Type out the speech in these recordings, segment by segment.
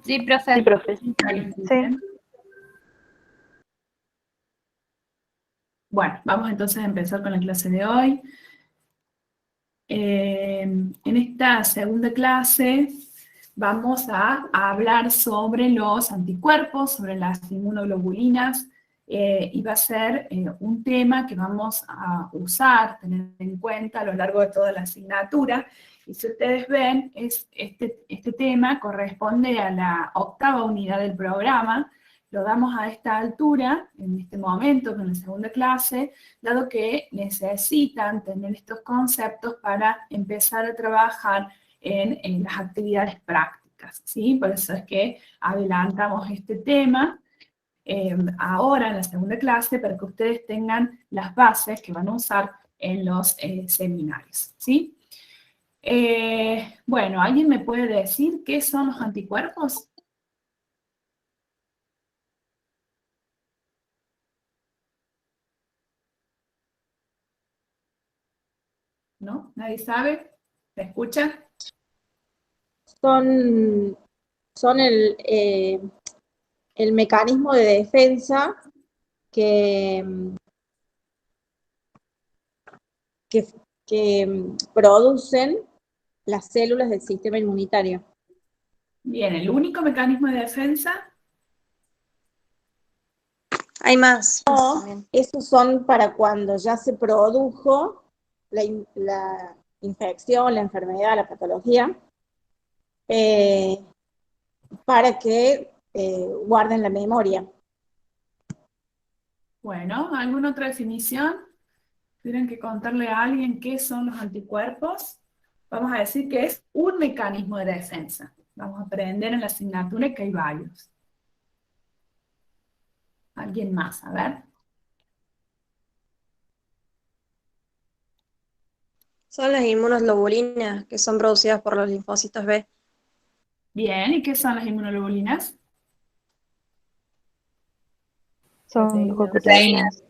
Sí, profe. Sí, profe. Sí. Bueno, vamos entonces a empezar con la clase de hoy. En esta segunda clase vamos a hablar sobre los anticuerpos, sobre las inmunoglobulinas, y va a ser un tema que vamos a usar, tener en cuenta a lo largo de toda la asignatura. Y si ustedes ven, este tema corresponde a la 8ª unidad del programa. Lo damos a esta altura, en este momento, con la segunda clase, dado que necesitan tener estos conceptos para empezar a trabajar en las actividades prácticas, ¿sí? Por eso es que adelantamos este tema ahora en la segunda clase para que ustedes tengan las bases que van a usar en los seminarios, ¿sí? Bueno, ¿alguien me puede decir qué son los anticuerpos? ¿No? ¿Nadie sabe? ¿Me escuchan? Son el mecanismo de defensa que producen las células del sistema inmunitario. Bien, el único mecanismo de defensa. Hay más. Esos son para cuando ya se produjo la infección, la enfermedad, la patología, para que guarden la memoria. Bueno, ¿alguna otra definición? ¿Tienen que contarle a alguien qué son los anticuerpos? Vamos a decir que es un mecanismo de defensa. Vamos a aprender en la asignatura que hay varios. ¿Alguien más? A ver. Son las inmunoglobulinas que son producidas por los linfocitos B. Bien, ¿y qué son las inmunoglobulinas? Son glicoproteínas.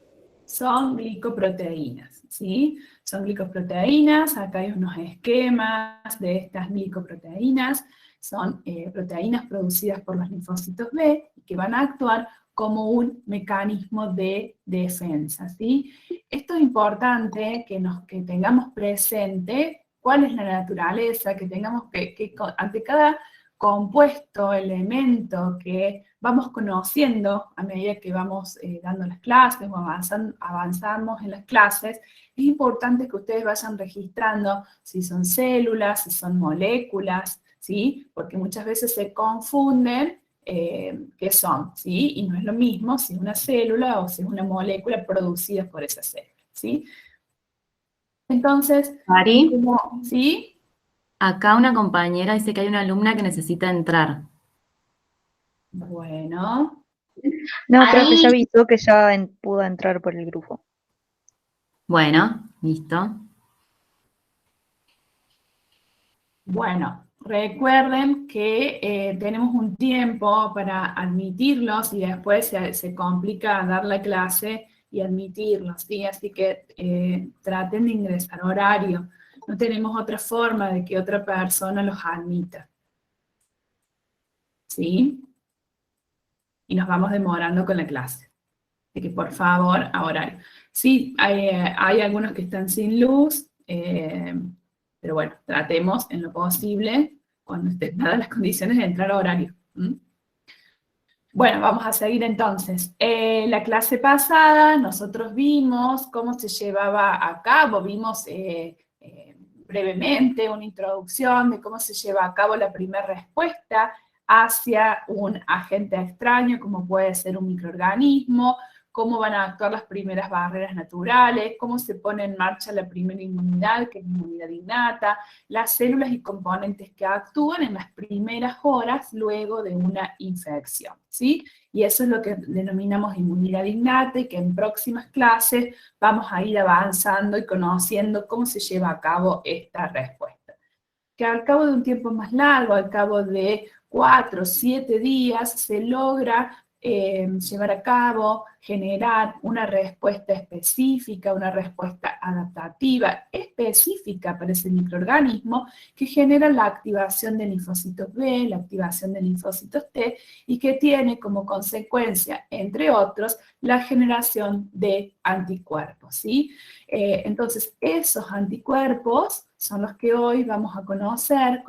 Son glicoproteínas, ¿sí? Son glicoproteínas, acá hay unos esquemas de estas glicoproteínas, son proteínas producidas por los linfocitos B que van a actuar como un mecanismo de defensa, ¿sí? Esto es importante que tengamos presente cuál es la naturaleza, que tengamos que ante cada compuesto, elemento que vamos conociendo a medida que vamos dando las clases o avanzamos en las clases, es importante que ustedes vayan registrando si son células, si son moléculas, ¿sí? Porque muchas veces se confunden qué son, ¿sí? Y no es lo mismo si es una célula o si es una molécula producida por esa célula, ¿sí? Entonces, Mari, ¿sí? acá una compañera dice que hay una alumna que necesita entrar. Bueno. No, profe, ya avisó que ya pudo entrar por el grupo. Bueno, listo. Bueno, recuerden que tenemos un tiempo para admitirlos y después se complica dar la clase y admitirlos, ¿sí? Así que traten de ingresar horario. No tenemos otra forma de que otra persona los admita. ¿Sí? Y nos vamos demorando con la clase. Así que por favor, a horario. Sí, hay algunos que están sin luz, pero bueno, tratemos en lo posible, cuando estén dadas las condiciones, de entrar a horario. ¿Mm? Bueno, vamos a seguir entonces. La clase pasada nosotros vimos cómo se llevaba a cabo, vimos brevemente una introducción de cómo se lleva a cabo la primera respuesta hacia un agente extraño, como puede ser un microorganismo, cómo van a actuar las primeras barreras naturales, cómo se pone en marcha la primera inmunidad, que es la inmunidad innata, las células y componentes que actúan en las primeras horas luego de una infección, ¿sí? Y eso es lo que denominamos inmunidad innata y que en próximas clases vamos a ir avanzando y conociendo cómo se lleva a cabo esta respuesta. Que al cabo de un tiempo más largo, al cabo de 4 o 7 días, se logra llevar a cabo, generar una respuesta específica, una respuesta adaptativa específica para ese microorganismo que genera la activación de linfocitos B, la activación de linfocitos T y que tiene como consecuencia, entre otros, la generación de anticuerpos, ¿sí? Entonces, esos anticuerpos son los que hoy vamos a conocer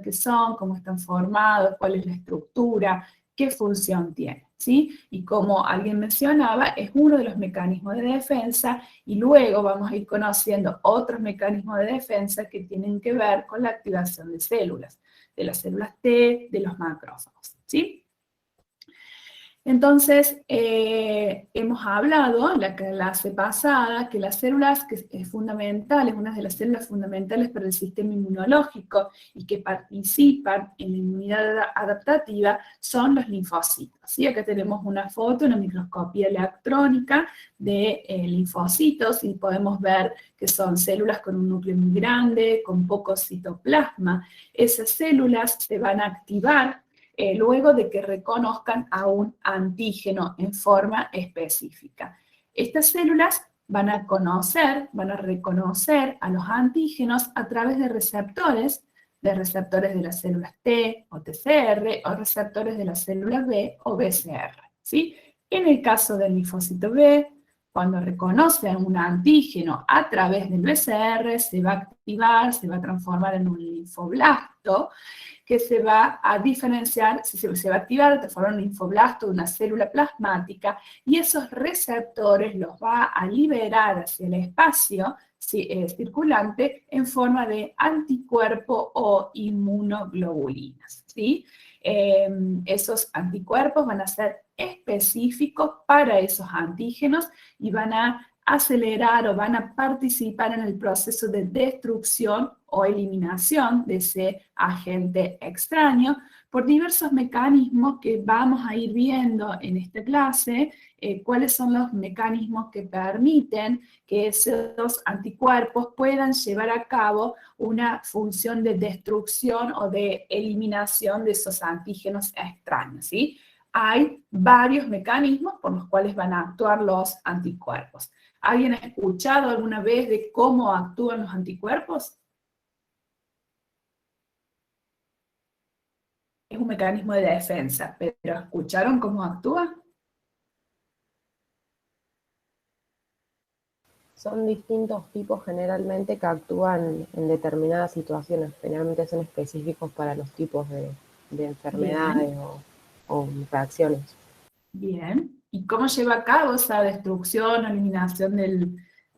qué son, cómo están formados, cuál es la estructura, qué función tiene, ¿sí? Y como alguien mencionaba, es uno de los mecanismos de defensa y luego vamos a ir conociendo otros mecanismos de defensa que tienen que ver con la activación de las células T, de los macrófagos, ¿sí? Entonces, hemos hablado en la clase pasada que las células que es fundamentales, una de las células fundamentales para el sistema inmunológico y que participan en la inmunidad adaptativa son los linfocitos, ¿sí? Acá tenemos una foto, una microscopía electrónica de linfocitos y podemos ver que son células con un núcleo muy grande, con poco citoplasma. Esas células se van a activar luego de que reconozcan a un antígeno en forma específica. Estas células van a reconocer a los antígenos a través de receptores de las células T o TCR o receptores de las células B o BCR, ¿sí? En el caso del linfocito B, cuando reconoce a un antígeno a través del BCR, se va a activar, se va a transformar en un linfoblasto, que se va a diferenciar, se va a activar, transformar en un linfoblasto, una célula plasmática, y esos receptores los va a liberar hacia el espacio circulante en forma de anticuerpo o inmunoglobulinas, ¿sí? Esos anticuerpos van a ser específicos para esos antígenos y van a acelerar o van a participar en el proceso de destrucción o eliminación de ese agente extraño por diversos mecanismos que vamos a ir viendo en esta clase, cuáles son los mecanismos que permiten que esos anticuerpos puedan llevar a cabo una función de destrucción o de eliminación de esos antígenos extraños, ¿sí? Hay varios mecanismos por los cuales van a actuar los anticuerpos. ¿Alguien ha escuchado alguna vez de cómo actúan los anticuerpos? Es un mecanismo de defensa, pero ¿escucharon cómo actúa? Son distintos tipos generalmente que actúan en determinadas situaciones. Generalmente son específicos para los tipos de enfermedades o reacciones. Bien. ¿Y cómo lleva a cabo esa destrucción o eliminación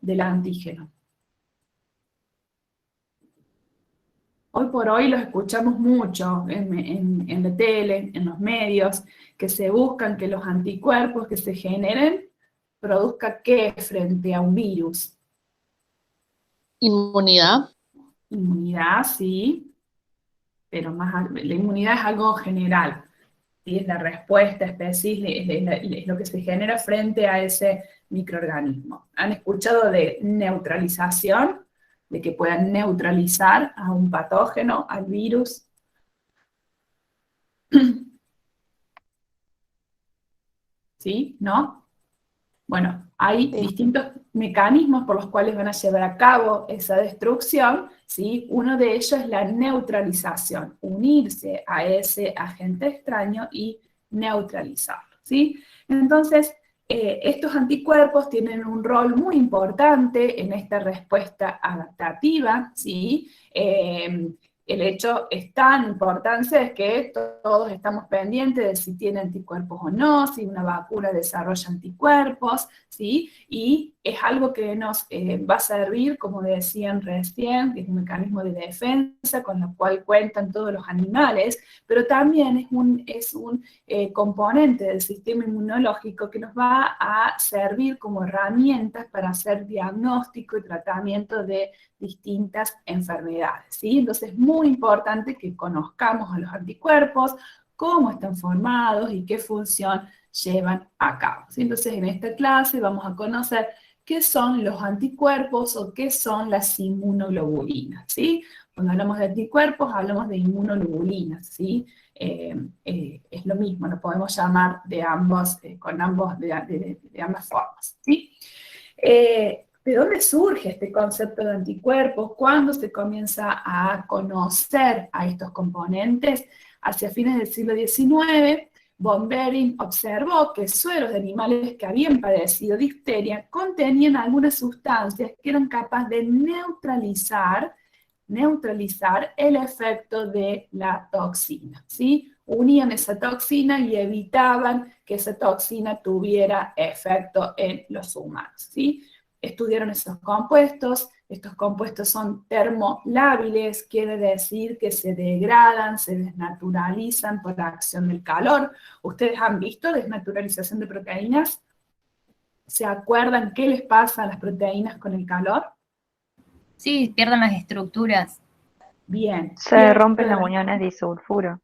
del antígeno? Hoy por hoy los escuchamos mucho en la tele, en los medios, que se buscan que los anticuerpos que se generen produzca ¿qué frente a un virus? Inmunidad. Inmunidad, sí, pero la inmunidad es algo general, ¿sí? Es la respuesta específica, es lo que se genera frente a ese microorganismo. ¿Han escuchado de neutralización? De que puedan neutralizar a un patógeno, al virus. ¿Sí? ¿No? Bueno, hay distintos mecanismos por los cuales van a llevar a cabo esa destrucción, ¿sí? Uno de ellos es la neutralización, unirse a ese agente extraño y neutralizarlo, ¿sí? Entonces, estos anticuerpos tienen un rol muy importante en esta respuesta adaptativa, ¿sí? El hecho es tan importante es que todos estamos pendientes de si tiene anticuerpos o no, si una vacuna desarrolla anticuerpos, ¿sí? Y es algo que nos va a servir, como decían recién, que es un mecanismo de defensa con el cual cuentan todos los animales, pero también es un componente del sistema inmunológico que nos va a servir como herramientas para hacer diagnóstico y tratamiento de distintas enfermedades, ¿sí? Entonces es muy importante que conozcamos a los anticuerpos, cómo están formados y qué función llevan a cabo, ¿sí? Entonces en esta clase vamos a conocer qué son los anticuerpos o qué son las inmunoglobulinas, ¿sí? Cuando hablamos de anticuerpos hablamos de inmunoglobulinas, ¿sí? Es lo mismo, lo podemos llamar de ambas formas, ¿sí? ¿De dónde surge este concepto de anticuerpos? ¿Cuándo se comienza a conocer a estos componentes? Hacia fines del siglo XIX, von Behring observó que sueros de animales que habían padecido difteria contenían algunas sustancias que eran capaces de neutralizar el efecto de la toxina, ¿sí? Unían esa toxina y evitaban que esa toxina tuviera efecto en los humanos, ¿sí? Estudiaron esos compuestos. Estos compuestos son termolábiles, quiere decir que se degradan, se desnaturalizan por la acción del calor. ¿Ustedes han visto desnaturalización de proteínas? ¿Se acuerdan qué les pasa a las proteínas con el calor? Sí, pierden las estructuras. Bien. Se rompen las uniones de disulfuro.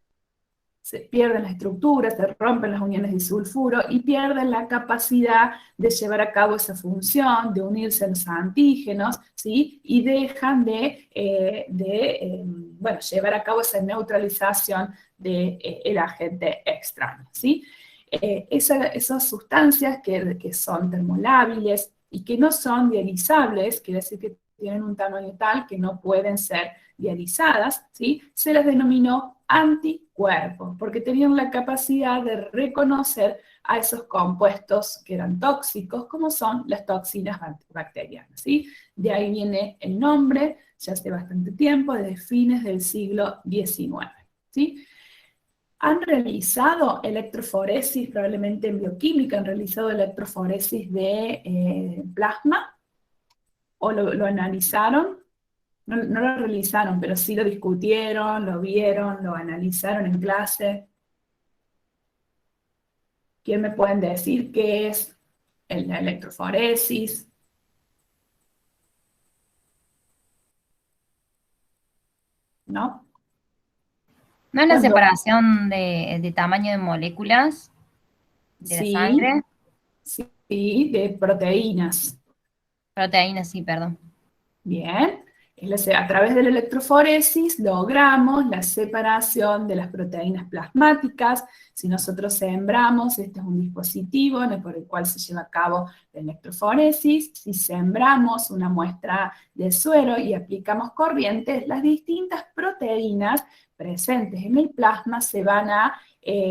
Se pierden las estructuras, se rompen las uniones de disulfuro y pierden la capacidad de llevar a cabo esa función, de unirse a los antígenos, ¿sí? Y dejan de llevar a cabo esa neutralización del agente extraño, ¿sí? Esas sustancias que son termolábiles y que no son dializables, quiere decir que tienen un tamaño tal que no pueden ser dializadas, ¿sí? Se las denominó anticuerpos, porque tenían la capacidad de reconocer a esos compuestos que eran tóxicos, como son las toxinas bacterianas, ¿sí? De ahí viene el nombre, ya hace bastante tiempo, desde fines del siglo XIX, ¿sí? Han realizado electroforesis, probablemente en bioquímica, han realizado electroforesis de plasma, o lo analizaron. No lo realizaron, pero sí lo discutieron, lo vieron, lo analizaron en clase. ¿Quién me pueden decir qué es la electroforesis? ¿No? ¿No es la Cuando- separación de tamaño de moléculas de la Sí, sangre? sí, de proteínas. Proteínas, sí, perdón. Bien. A través de la electroforesis logramos la separación de las proteínas plasmáticas. Si nosotros sembramos, este es un dispositivo por el cual se lleva a cabo la electroforesis. Si sembramos una muestra de suero y aplicamos corrientes, las distintas proteínas presentes en el plasma se van a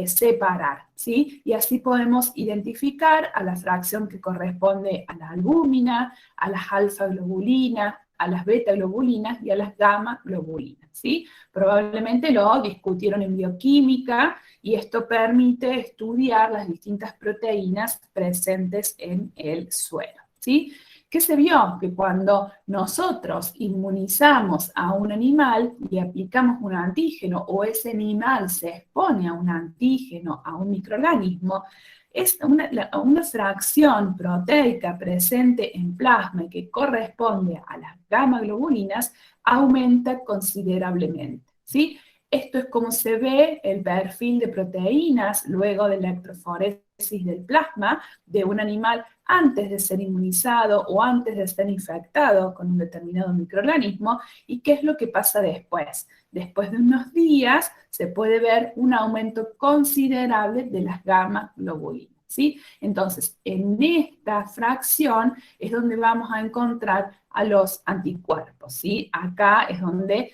separar, ¿sí? Y así podemos identificar a la fracción que corresponde a la albúmina, a las alfa-globulinas, a las beta-globulinas y a las gamma-globulinas, ¿sí? Probablemente lo discutieron en bioquímica y esto permite estudiar las distintas proteínas presentes en el suero, ¿sí? ¿Qué se vio? Que cuando nosotros inmunizamos a un animal y aplicamos un antígeno o ese animal se expone a un antígeno, a un microorganismo, es una fracción proteica presente en plasma que corresponde a las gamma-globulinas aumenta considerablemente, ¿sí? Esto es como se ve el perfil de proteínas luego de la electroforesis del plasma de un animal antes de ser inmunizado o antes de ser infectado con un determinado microorganismo, y qué es lo que pasa después. Después de unos días se puede ver un aumento considerable de las gamma-globulinas, ¿sí? Entonces, en esta fracción es donde vamos a encontrar a los anticuerpos, ¿sí? Acá es donde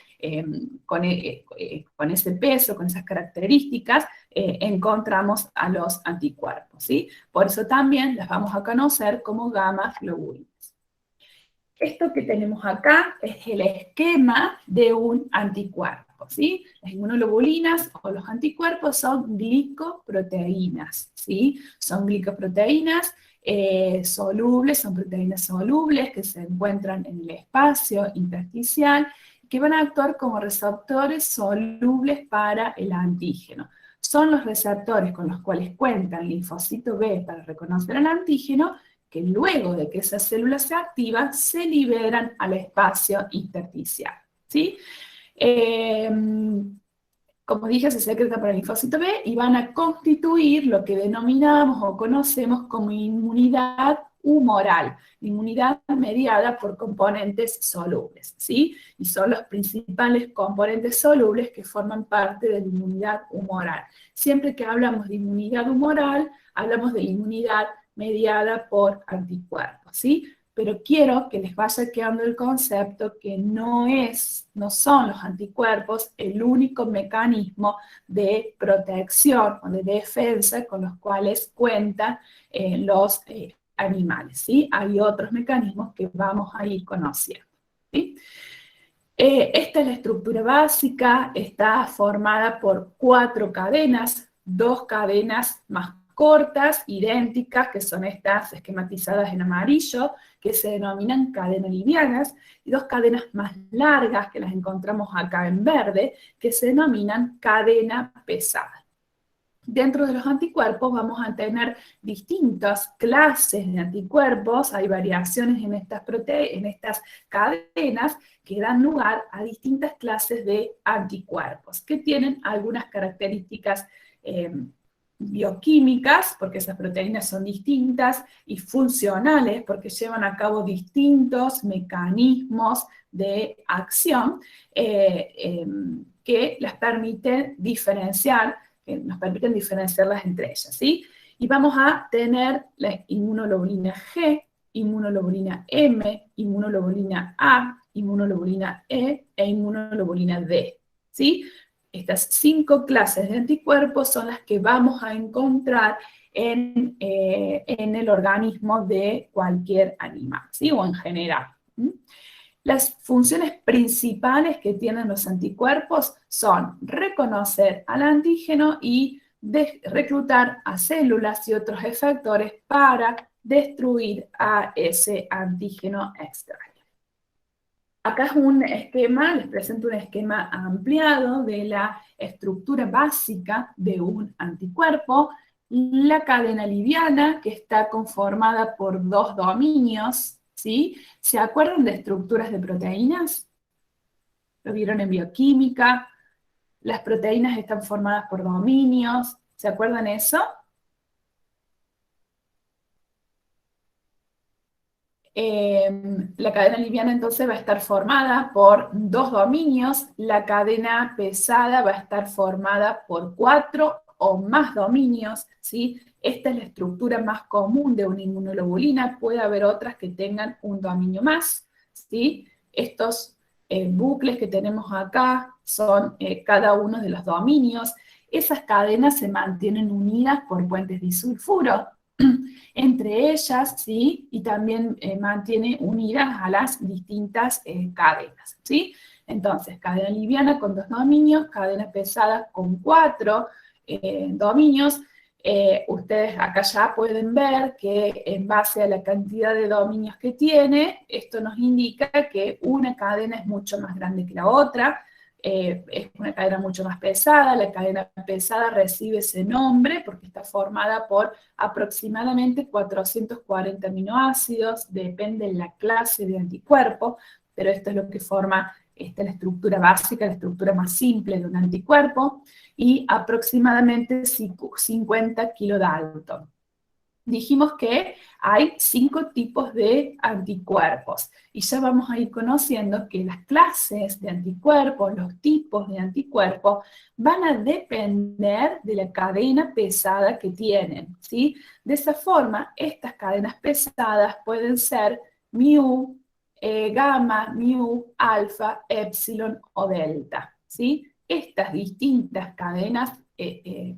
con ese peso, con esas características, encontramos a los anticuerpos, ¿sí? Por eso también las vamos a conocer como gamma-globulinas. Esto que tenemos acá es el esquema de un anticuerpo, ¿sí? Las inmunoglobulinas o los anticuerpos son glicoproteínas, ¿sí? Son glicoproteínas solubles, son proteínas solubles que se encuentran en el espacio intersticial, que van a actuar como receptores solubles para el antígeno. Son los receptores con los cuales cuenta el linfocito B para reconocer el antígeno, que luego de que esa célula se activa, se liberan al espacio intersticial, ¿sí? Como dije, se secreta para el linfocito B y van a constituir lo que denominamos o conocemos como inmunidad humoral, inmunidad mediada por componentes solubles, ¿sí? Y son los principales componentes solubles que forman parte de la inmunidad humoral. Siempre que hablamos de inmunidad humoral, hablamos de la inmunidad mediada por anticuerpos, ¿sí? Pero quiero que les vaya quedando el concepto que no son los anticuerpos el único mecanismo de protección o de defensa con los cuales cuentan los animales, ¿sí? Hay otros mecanismos que vamos a ir conociendo, ¿sí? Esta es la estructura básica, está formada por 4 cadenas, 2 cadenas más cortas, idénticas, que son estas esquematizadas en amarillo, que se denominan cadenas livianas, y 2 cadenas más largas, que las encontramos acá en verde, que se denominan cadena pesada. Dentro de los anticuerpos vamos a tener distintas clases de anticuerpos, hay variaciones en estas cadenas que dan lugar a distintas clases de anticuerpos, que tienen algunas características bioquímicas, porque esas proteínas son distintas, y funcionales, porque llevan a cabo distintos mecanismos de acción que las permiten diferenciar, que nos permiten diferenciarlas entre ellas, ¿sí? Y vamos a tener la inmunoglobulina G, inmunoglobulina M, inmunoglobulina A, inmunoglobulina E e inmunoglobulina D, ¿sí? Estas 5 clases de anticuerpos son las que vamos a encontrar en el organismo de cualquier animal, ¿sí? O en general. Las funciones principales que tienen los anticuerpos son reconocer al antígeno y reclutar a células y otros efectores para destruir a ese antígeno extraño. Acá es un esquema, les presento un esquema ampliado de la estructura básica de un anticuerpo. La cadena liviana, que está conformada por 2 dominios, ¿sí? ¿Se acuerdan de estructuras de proteínas? ¿Lo vieron en bioquímica? Las proteínas están formadas por dominios. ¿Se acuerdan eso? La cadena liviana entonces va a estar formada por 2 dominios, la cadena pesada va a estar formada por 4 o más dominios, ¿sí? Esta es la estructura más común de una inmunoglobulina, puede haber otras que tengan un dominio más, ¿sí? Estos bucles que tenemos acá son cada uno de los dominios. Esas cadenas se mantienen unidas por puentes disulfuro entre ellas, ¿sí? Y también mantiene unidas a las distintas cadenas, ¿sí? Entonces, cadena liviana con 2 dominios, cadena pesada con 4 dominios. Ustedes acá ya pueden ver que en base a la cantidad de dominios que tiene, esto nos indica que una cadena es mucho más grande que la otra, es una cadena mucho más pesada. La cadena pesada recibe ese nombre porque está formada por aproximadamente 440 aminoácidos, depende de la clase de anticuerpo, pero esto es lo que forma, esta es la estructura básica, la estructura más simple de un anticuerpo, y aproximadamente 50 kilodalton. Dijimos que hay 5 tipos de anticuerpos, y ya vamos a ir conociendo que las clases de anticuerpos, los tipos de anticuerpos, van a depender de la cadena pesada que tienen, ¿sí? De esa forma, estas cadenas pesadas pueden ser mu, gamma, mu, alfa, epsilon o delta, ¿sí? Estas distintas cadenas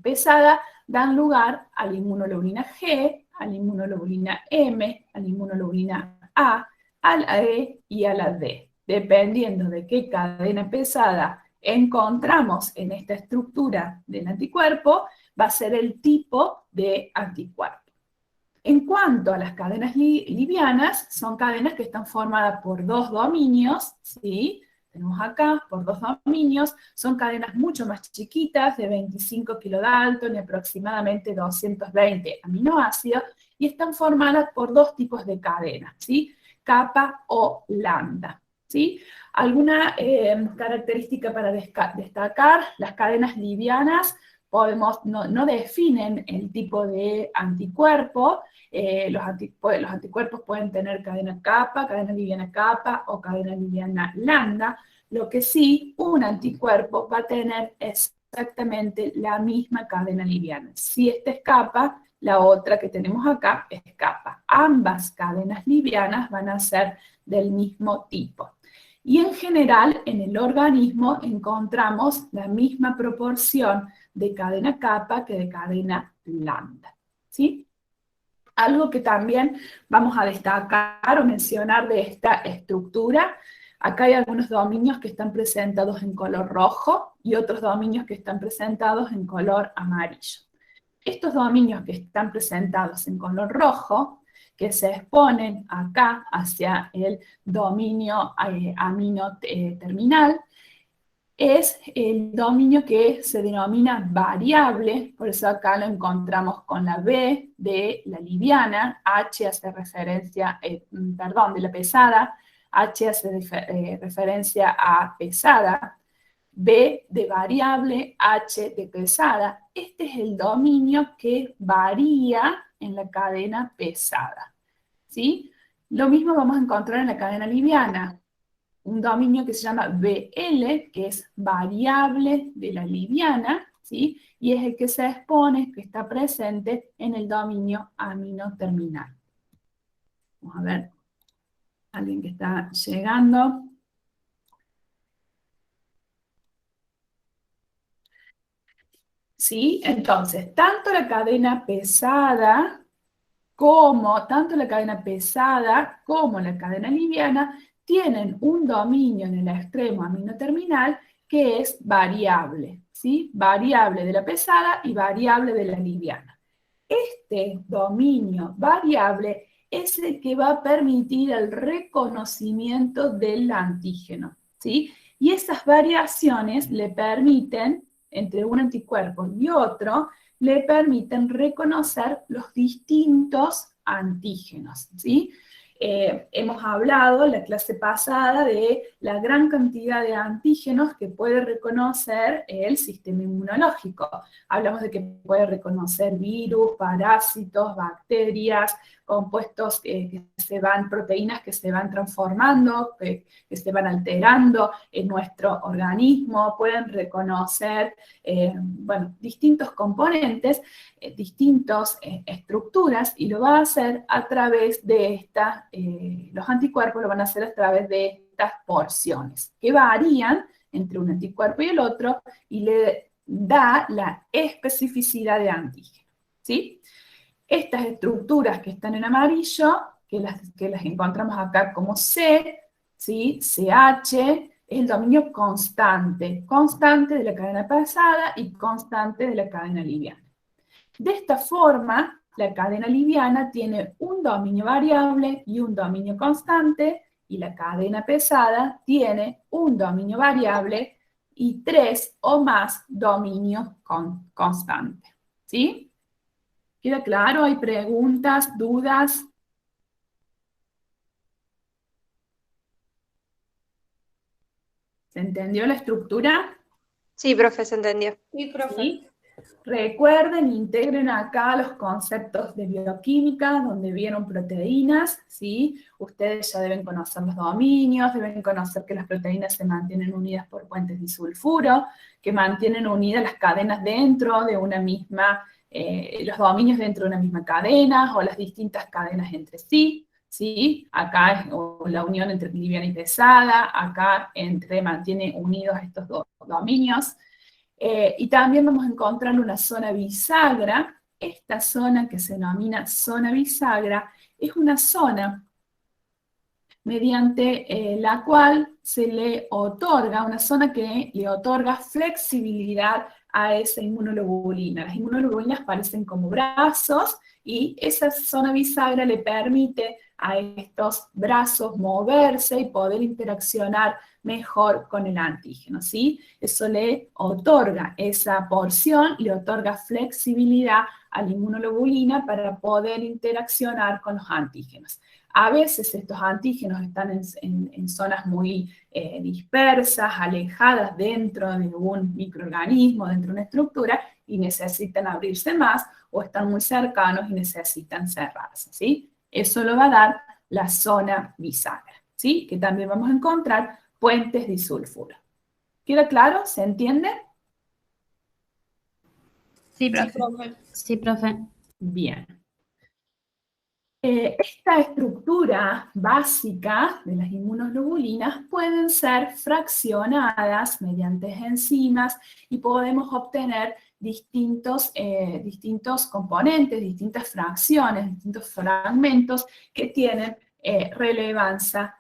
pesadas dan lugar a la inmunoglobulina G, a la inmunoglobulina M, a la inmunoglobulina A, a la E y a la D. Dependiendo de qué cadena pesada encontramos en esta estructura del anticuerpo, va a ser el tipo de anticuerpo. En cuanto a las cadenas livianas, son cadenas que están formadas por 2 dominios, ¿sí? Tenemos acá por 2 dominios, son cadenas mucho más chiquitas, de 25 kilodalton y aproximadamente 220 aminoácidos, y están formadas por 2 tipos de cadenas, ¿sí? Capa o lambda, ¿sí? Alguna característica para destacar: las cadenas livianas no definen el tipo de anticuerpo. Los anticuerpos pueden tener cadena kappa, cadena liviana kappa o cadena liviana lambda. Lo que sí, un anticuerpo va a tener exactamente la misma cadena liviana. Si esta es kappa, la otra que tenemos acá es kappa. Ambas cadenas livianas van a ser del mismo tipo. Y en general, en el organismo encontramos la misma proporción de cadena kappa que de cadena lambda, ¿sí? Algo que también vamos a destacar o mencionar de esta estructura, acá hay algunos dominios que están presentados en color rojo y otros dominios que están presentados en color amarillo. Estos dominios que están presentados en color rojo, que se exponen acá hacia el dominio amino terminal, es el dominio que se denomina variable, por eso acá lo encontramos con la B de la liviana, H hace referencia, de la pesada, H hace referencia a pesada, B de variable, H de pesada. Este es el dominio que varía en la cadena pesada, ¿sí? Lo mismo vamos a encontrar en la cadena liviana. Un dominio que se llama BL, que es variable de la liviana, ¿sí? Y es el que se expone, que está presente en el dominio amino terminal. Vamos a ver, alguien que está llegando. ¿Sí? Entonces, tanto la cadena pesada como la cadena liviana tienen un dominio en el extremo amino terminal que es variable, ¿sí? Variable de la pesada y variable de la liviana. Este dominio variable es el que va a permitir el reconocimiento del antígeno, ¿sí? Y esas variaciones le permiten, entre un anticuerpo y otro, le permiten reconocer los distintos antígenos, ¿sí? Hemos hablado en la clase pasada de la gran cantidad de antígenos que puede reconocer el sistema inmunológico. Hablamos de que puede reconocer virus, parásitos, bacterias, compuestos proteínas que se van transformando, que se van alterando en nuestro organismo, pueden reconocer distintos componentes, distintas estructuras, y lo va a hacer a través de los anticuerpos lo van a hacer a través de estas porciones, que varían entre un anticuerpo y el otro, y le da la especificidad de antígeno, ¿sí? Estas estructuras que están en amarillo, que las encontramos acá como C, ¿sí? CH, es el dominio constante de la cadena pesada y constante de la cadena liviana. De esta forma, la cadena liviana tiene un dominio variable y un dominio constante, y la cadena pesada tiene un dominio variable y 3 o más dominios constantes, ¿sí? ¿Queda claro? ¿Hay preguntas, dudas? ¿Se entendió la estructura? Sí, profe, se entendió. Sí, profe. ¿Sí? Recuerden, integren acá los conceptos de bioquímica, donde vieron proteínas, ¿sí? Ustedes ya deben conocer los dominios, deben conocer que las proteínas se mantienen unidas por puentes disulfuro, que mantienen unidas las cadenas dentro de una misma, los dominios dentro de una misma cadena, o las distintas cadenas entre sí, ¿sí? Acá es la unión entre liviana y pesada, acá mantiene unidos estos dos dominios. Y también vamos a encontrar una zona bisagra. Esta zona, que se denomina zona bisagra, es una zona mediante la cual se le otorga, una zona que le otorga flexibilidad a esa inmunoglobulina. Las inmunoglobulinas parecen como brazos, y esa zona bisagra le permite a estos brazos moverse y poder interaccionar mejor con el antígeno, ¿sí? Eso le otorga, esa porción le otorga flexibilidad a la inmunoglobulina para poder interaccionar con los antígenos. A veces estos antígenos están en zonas muy dispersas, alejadas dentro de un microorganismo, dentro de una estructura, y necesitan abrirse más, o están muy cercanos y necesitan cerrarse, ¿sí? Eso lo va a dar la zona bisagra, ¿sí? Que también vamos a encontrar puentes disulfuro. ¿Queda claro? ¿Se entiende? Sí, Sí, profe. profe. Sí, profe. Bien. Esta estructura básica de las inmunoglobulinas pueden ser fraccionadas mediante enzimas y podemos obtener distintos componentes, distintas fracciones, distintos fragmentos que tienen relevancia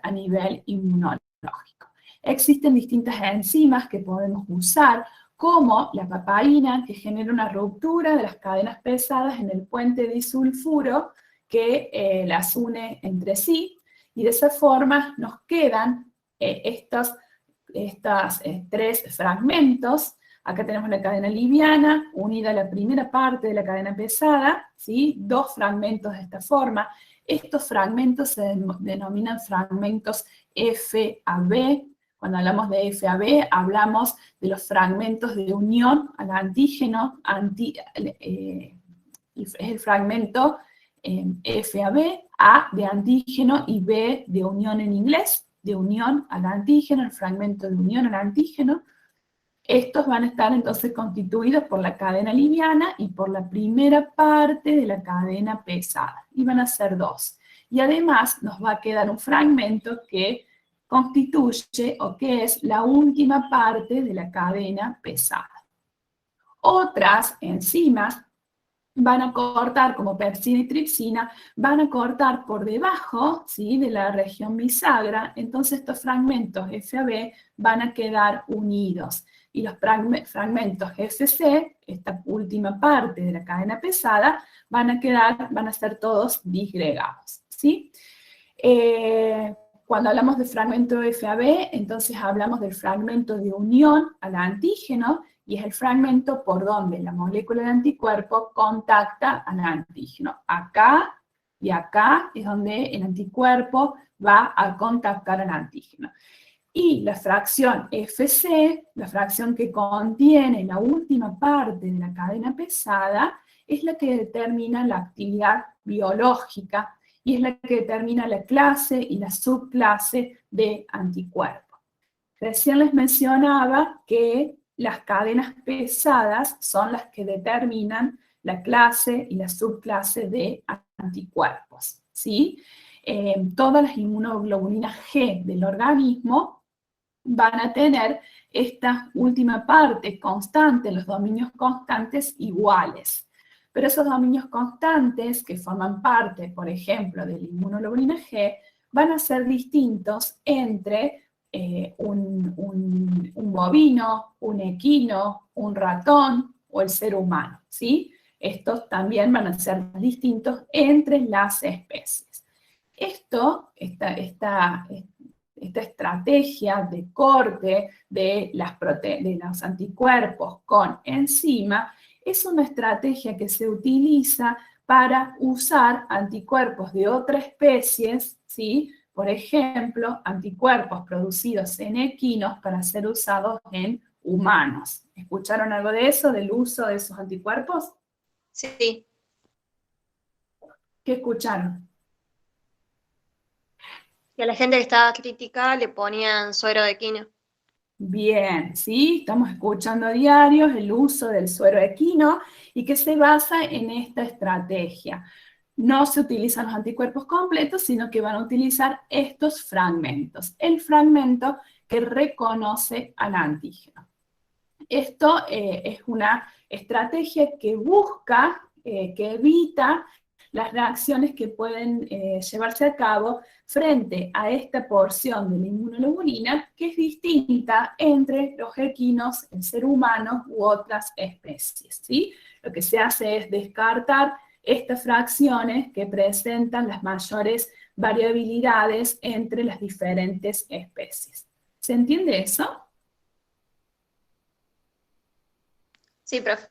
a nivel inmunológico. Existen distintas enzimas que podemos usar, como la papaína, que genera una ruptura de las cadenas pesadas en el puente disulfuro que las une entre sí, y de esa forma nos quedan estos tres fragmentos. Acá tenemos la cadena liviana, unida a la primera parte de la cadena pesada, ¿sí? Dos fragmentos de esta forma. Estos fragmentos se denominan fragmentos FAB. Cuando hablamos de FAB, hablamos de los fragmentos de unión al antígeno, es el fragmento FAB, A de antígeno y B de unión en inglés, de unión al antígeno, el fragmento de unión al antígeno. Estos van a estar entonces constituidos por la cadena liviana y por la primera parte de la cadena pesada, y van a ser dos. Y además nos va a quedar un fragmento que constituye o que es la última parte de la cadena pesada. Otras enzimas van a cortar, como pepsina y tripsina, van a cortar por debajo, ¿sí?, de la región bisagra, entonces estos fragmentos FAB van a quedar unidos. Y los fragmentos FC, esta última parte de la cadena pesada, van a ser todos disgregados, ¿sí? Cuando hablamos de fragmento FAB, entonces hablamos del fragmento de unión al antígeno, y es el fragmento por donde la molécula de anticuerpo contacta al antígeno. Acá y acá es donde el anticuerpo va a contactar al antígeno. Y la fracción FC, la fracción que contiene la última parte de la cadena pesada, es la que determina la actividad biológica y es la que determina la clase y la subclase de anticuerpo. Recién les mencionaba que las cadenas pesadas son las que determinan la clase y la subclase de anticuerpos, ¿sí? Todas las inmunoglobulinas G del organismo van a tener esta última parte constante, los dominios constantes iguales. Pero esos dominios constantes que forman parte, por ejemplo, de la inmunoglobulina G, van a ser distintos entre un bovino, un equino, un ratón o el ser humano, ¿sí? Estos también van a ser distintos entre las especies. Esta estrategia de corte de los anticuerpos con enzima es una estrategia que se utiliza para usar anticuerpos de otras especies, ¿sí? Por ejemplo, anticuerpos producidos en equinos para ser usados en humanos. ¿Escucharon algo de eso, del uso de esos anticuerpos? Sí. ¿Qué escucharon? Y a la gente que estaba atlética le ponían suero de equino. Bien, ¿sí? Estamos escuchando a diario el uso del suero equino y que se basa en esta estrategia. No se utilizan los anticuerpos completos, sino que van a utilizar estos fragmentos. El fragmento que reconoce al antígeno. Esto es una estrategia que busca, que evita las reacciones que pueden llevarse a cabo frente a esta porción de la inmunoglobulina que es distinta entre los equinos, el ser humano u otras especies, ¿sí? Lo que se hace es descartar estas fracciones que presentan las mayores variabilidades entre las diferentes especies. ¿Se entiende eso? Sí, profe.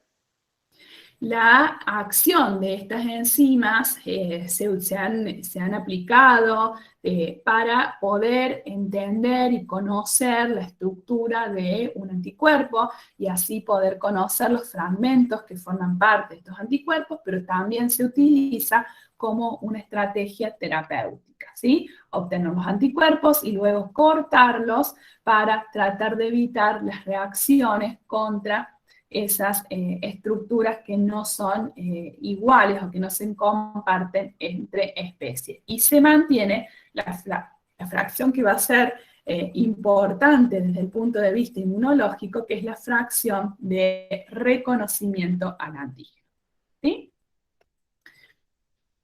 la acción de estas enzimas se han aplicado para poder entender y conocer la estructura de un anticuerpo y así poder conocer los fragmentos que forman parte de estos anticuerpos, pero también se utiliza como una estrategia terapéutica, ¿sí? Obtener los anticuerpos y luego cortarlos para tratar de evitar las reacciones contra esas estructuras que no son iguales o que no se comparten entre especies. Y se mantiene la fracción que va a ser importante desde el punto de vista inmunológico, que es la fracción de reconocimiento al antígeno. ¿Sí?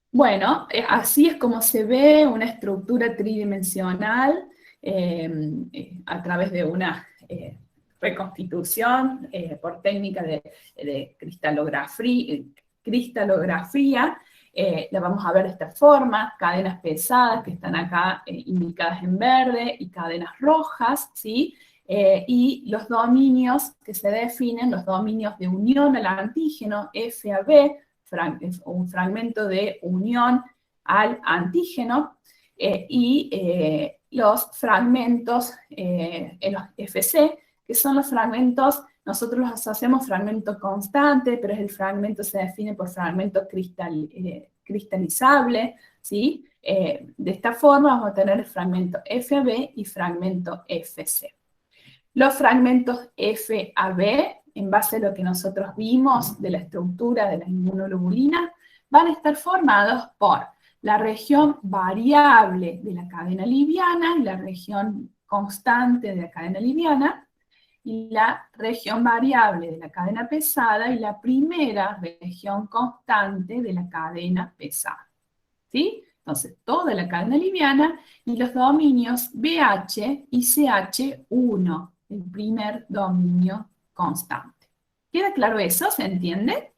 Bueno, así es como se ve una estructura tridimensional a través de una reconstitución por técnica de cristalografía. La vamos a ver de esta forma: cadenas pesadas que están acá indicadas en verde y cadenas rojas, ¿sí? Y los dominios que se definen, los dominios de unión al antígeno, F a B, un fragmento de unión al antígeno, y los fragmentos, los FC, que son los fragmentos, nosotros los asociamos fragmento constante, pero el fragmento se define por fragmento cristalizable, ¿sí? De esta forma vamos a tener el fragmento FAB y fragmento FC. Los fragmentos FAB, en base a lo que nosotros vimos de la estructura de la inmunoglobulina, van a estar formados por la región variable de la cadena liviana y la región constante de la cadena liviana, y la región variable de la cadena pesada y la primera región constante de la cadena pesada. ¿Sí? Entonces, toda la cadena liviana y los dominios BH y CH1, el primer dominio constante. ¿Queda claro eso? ¿Se entiende?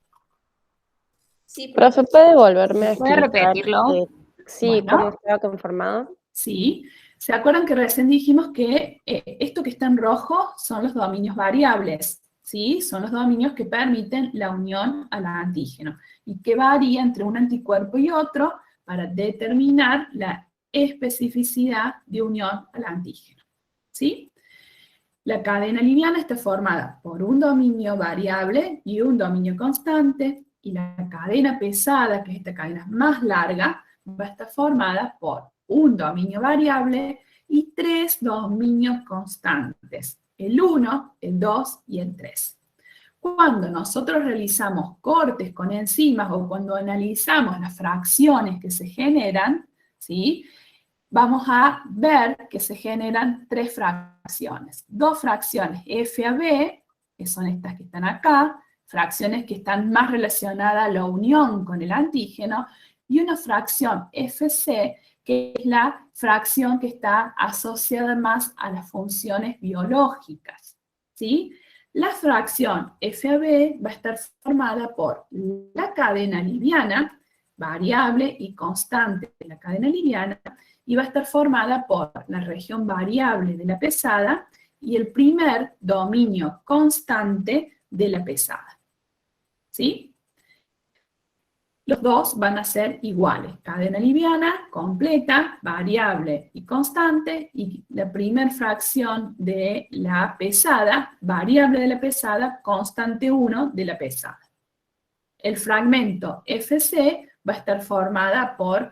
Sí, Profe, ¿puede volverme a ¿Puede explicar? repetirlo? Sí, Bueno. cómo estaba conformado. Sí. ¿Se acuerdan que recién dijimos que esto que está en rojo son los dominios variables? ¿Sí? Son los dominios que permiten la unión al antígeno y que varía entre un anticuerpo y otro para determinar la especificidad de unión al antígeno. ¿Sí? La cadena liviana está formada por un dominio variable y un dominio constante, y la cadena pesada, que es esta cadena más larga, va a estar formada por un dominio variable y 3 dominios constantes: el 1, el 2 y el 3. Cuando nosotros realizamos cortes con enzimas o cuando analizamos las fracciones que se generan, ¿sí?, vamos a ver que se generan 3 fracciones. 2 fracciones FAB, que son estas que están acá, fracciones que están más relacionadas a la unión con el antígeno, y una fracción FC, que es la fracción que está asociada más a las funciones biológicas, ¿sí? La fracción FAB va a estar formada por la cadena liviana, variable y constante de la cadena liviana, y va a estar formada por la región variable de la pesada y el primer dominio constante de la pesada. ¿Sí? Los dos van a ser iguales: cadena liviana, completa, variable y constante, y la primera fracción de la pesada, variable de la pesada, constante 1 de la pesada. El fragmento FC va a estar formada por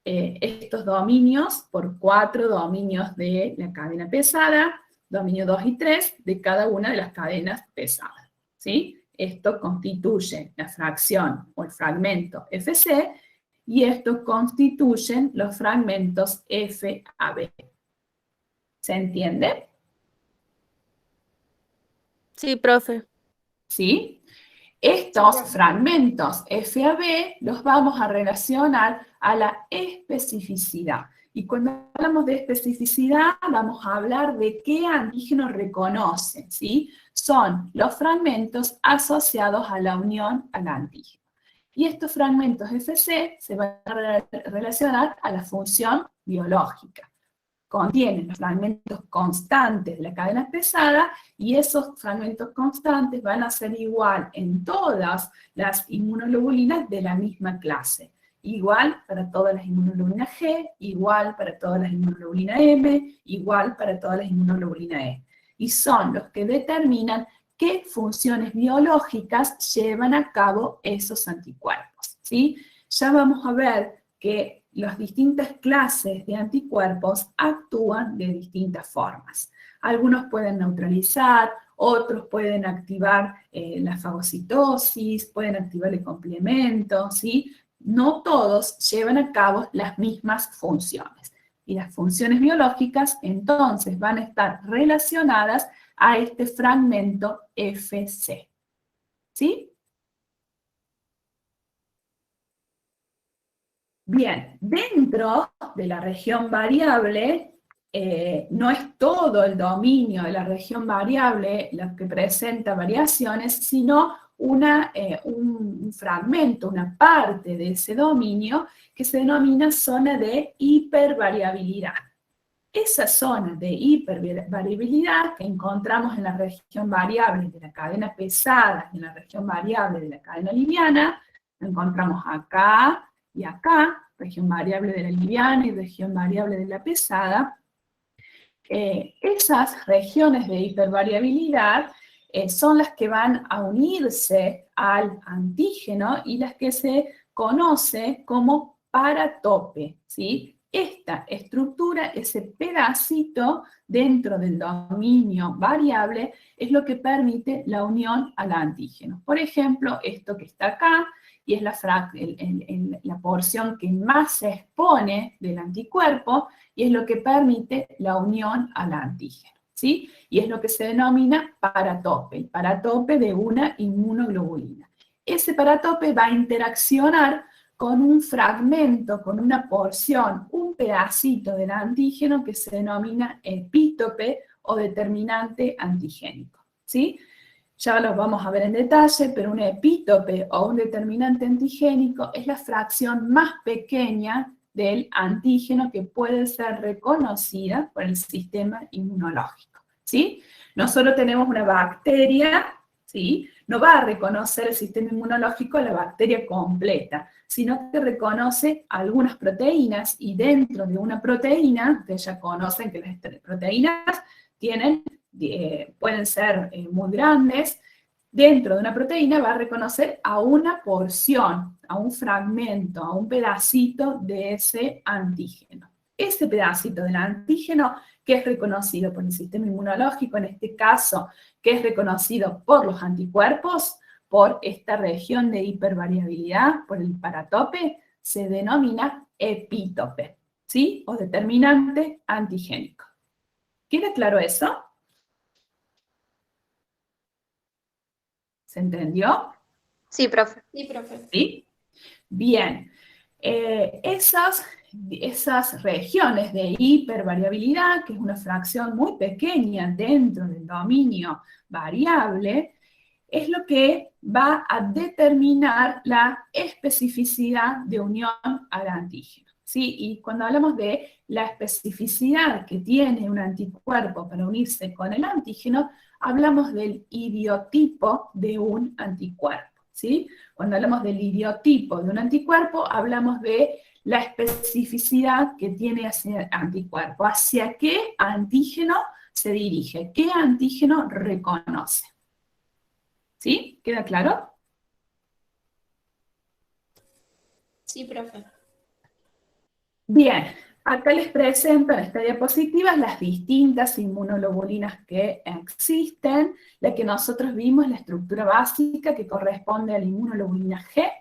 estos dominios, por 4 dominios de la cadena pesada, dominio 2 y 3 de cada una de las cadenas pesadas, ¿sí? Esto constituye la fracción o el fragmento FC, y esto constituyen los fragmentos FAB. ¿Se entiende? Sí, profe. ¿Sí? Estos fragmentos FAB los vamos a relacionar a la especificidad. Y cuando hablamos de especificidad, vamos a hablar de qué antígeno reconoce, ¿sí? Son los fragmentos asociados a la unión al antígeno. Y estos fragmentos FC se van a relacionar a la función biológica. contienen los fragmentos constantes de la cadena pesada, y esos fragmentos constantes van a ser igual en todas las inmunoglobulinas de la misma clase. Igual para todas las inmunoglobulinas G, igual para todas las inmunoglobulinas M, igual para todas las inmunoglobulinas E. Y son los que determinan qué funciones biológicas llevan a cabo esos anticuerpos, ¿sí? Ya vamos a ver que las distintas clases de anticuerpos actúan de distintas formas. Algunos pueden neutralizar, otros pueden activar la fagocitosis, pueden activar el complemento, ¿sí? No todos llevan a cabo las mismas funciones. Y las funciones biológicas entonces van a estar relacionadas a este fragmento Fc. ¿Sí? Bien, dentro de la región variable, no es todo el dominio de la región variable lo que presenta variaciones, sino un fragmento, una parte de ese dominio que se denomina zona de hipervariabilidad. Esa zona de hipervariabilidad que encontramos en la región variable de la cadena pesada y en la región variable de la cadena liviana, la encontramos acá y acá, región variable de la liviana y región variable de la pesada. Esas regiones de hipervariabilidad son las que van a unirse al antígeno y las que se conoce como paratope, ¿sí? Esta estructura, ese pedacito dentro del dominio variable, es lo que permite la unión al antígeno. Por ejemplo, esto que está acá, y es la porción que más se expone del anticuerpo, y es lo que permite la unión al antígeno, ¿sí? Y es lo que se denomina paratope, el paratope de una inmunoglobulina. Ese paratope va a interaccionar con un fragmento, con una porción, un pedacito del antígeno que se denomina epítope o determinante antigénico, ¿sí? Ya los vamos a ver en detalle, pero un epítope o un determinante antigénico es la fracción más pequeña del antígeno que puede ser reconocida por el sistema inmunológico, ¿sí? Nosotros tenemos una bacteria, ¿sí? No va a reconocer el sistema inmunológico la bacteria completa, sino que reconoce algunas proteínas, y dentro de una proteína, ustedes ya conocen que las proteínas pueden ser muy grandes. Dentro de una proteína va a reconocer a una porción, a un fragmento, a un pedacito de ese antígeno. Ese pedacito del antígeno que es reconocido por el sistema inmunológico, en este caso, que es reconocido por los anticuerpos, por esta región de hipervariabilidad, por el paratope, se denomina epítope, ¿sí? O determinante antigénico. ¿Queda claro eso? ¿Se entendió? Sí, profe. ¿Sí? Bien. Esas regiones de hipervariabilidad, que es una fracción muy pequeña dentro del dominio variable, es lo que va a determinar la especificidad de unión al antígeno, ¿sí? Y cuando hablamos de la especificidad que tiene un anticuerpo para unirse con el antígeno, hablamos del idiotipo de un anticuerpo, ¿sí? Cuando hablamos del idiotipo de un anticuerpo, hablamos de la especificidad que tiene ese anticuerpo, hacia qué antígeno se dirige, qué antígeno reconoce. ¿Sí? ¿Queda claro? Sí, profe. Bien, acá les presento en esta diapositiva las distintas inmunoglobulinas que existen. La que nosotros vimos es la estructura básica que corresponde a la inmunoglobulina G,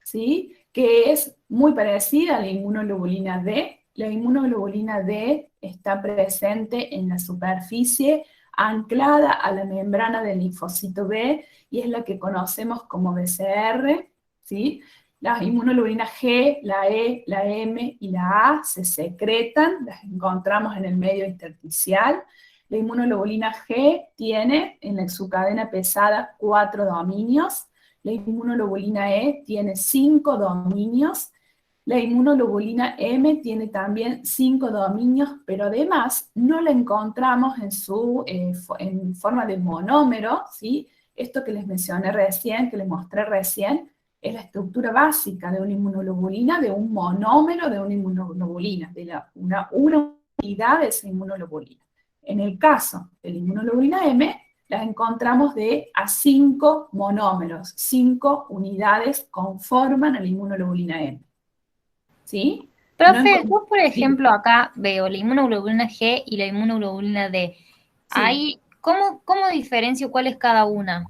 ¿sí? Que es muy parecida a la inmunoglobulina D. La inmunoglobulina D está presente en la superficie anclada a la membrana del linfocito B, y es la que conocemos como BCR, ¿sí? Las inmunoglobulinas G, la E, la M y la A se secretan, las encontramos en el medio intersticial. La inmunoglobulina G tiene en su cadena pesada 4 dominios, la inmunoglobulina E tiene 5 dominios, La inmunoglobulina M tiene también 5 dominios, pero además no la encontramos en forma de monómero, ¿sí? Esto que les mencioné recién, que les mostré recién, es la estructura básica de una inmunoglobulina, de un monómero de una inmunoglobulina, de una unidad de esa inmunoglobulina. En el caso de la inmunoglobulina M, las encontramos a 5 monómeros, 5 unidades conforman a la inmunoglobulina M. ¿Sí? Profe, No yo por ejemplo acá veo la inmunoglobulina G y la inmunoglobulina D. Sí. ¿Cómo diferencio cuál es cada una?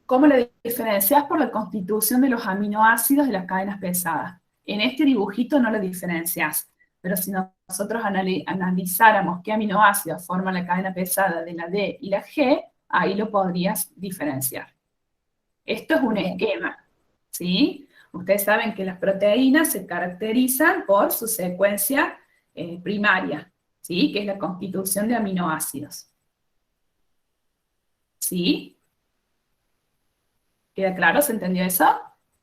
¿Cómo la diferencias? Por la constitución de los aminoácidos de las cadenas pesadas. En este dibujito no lo diferencias, pero si nosotros analizáramos qué aminoácidos forman la cadena pesada de la D y la G, ahí lo podrías diferenciar. Esto es un esquema, ¿sí? Ustedes saben que las proteínas se caracterizan por su secuencia primaria, ¿sí? Que es la constitución de aminoácidos. ¿Sí? ¿Queda claro? ¿Se entendió eso?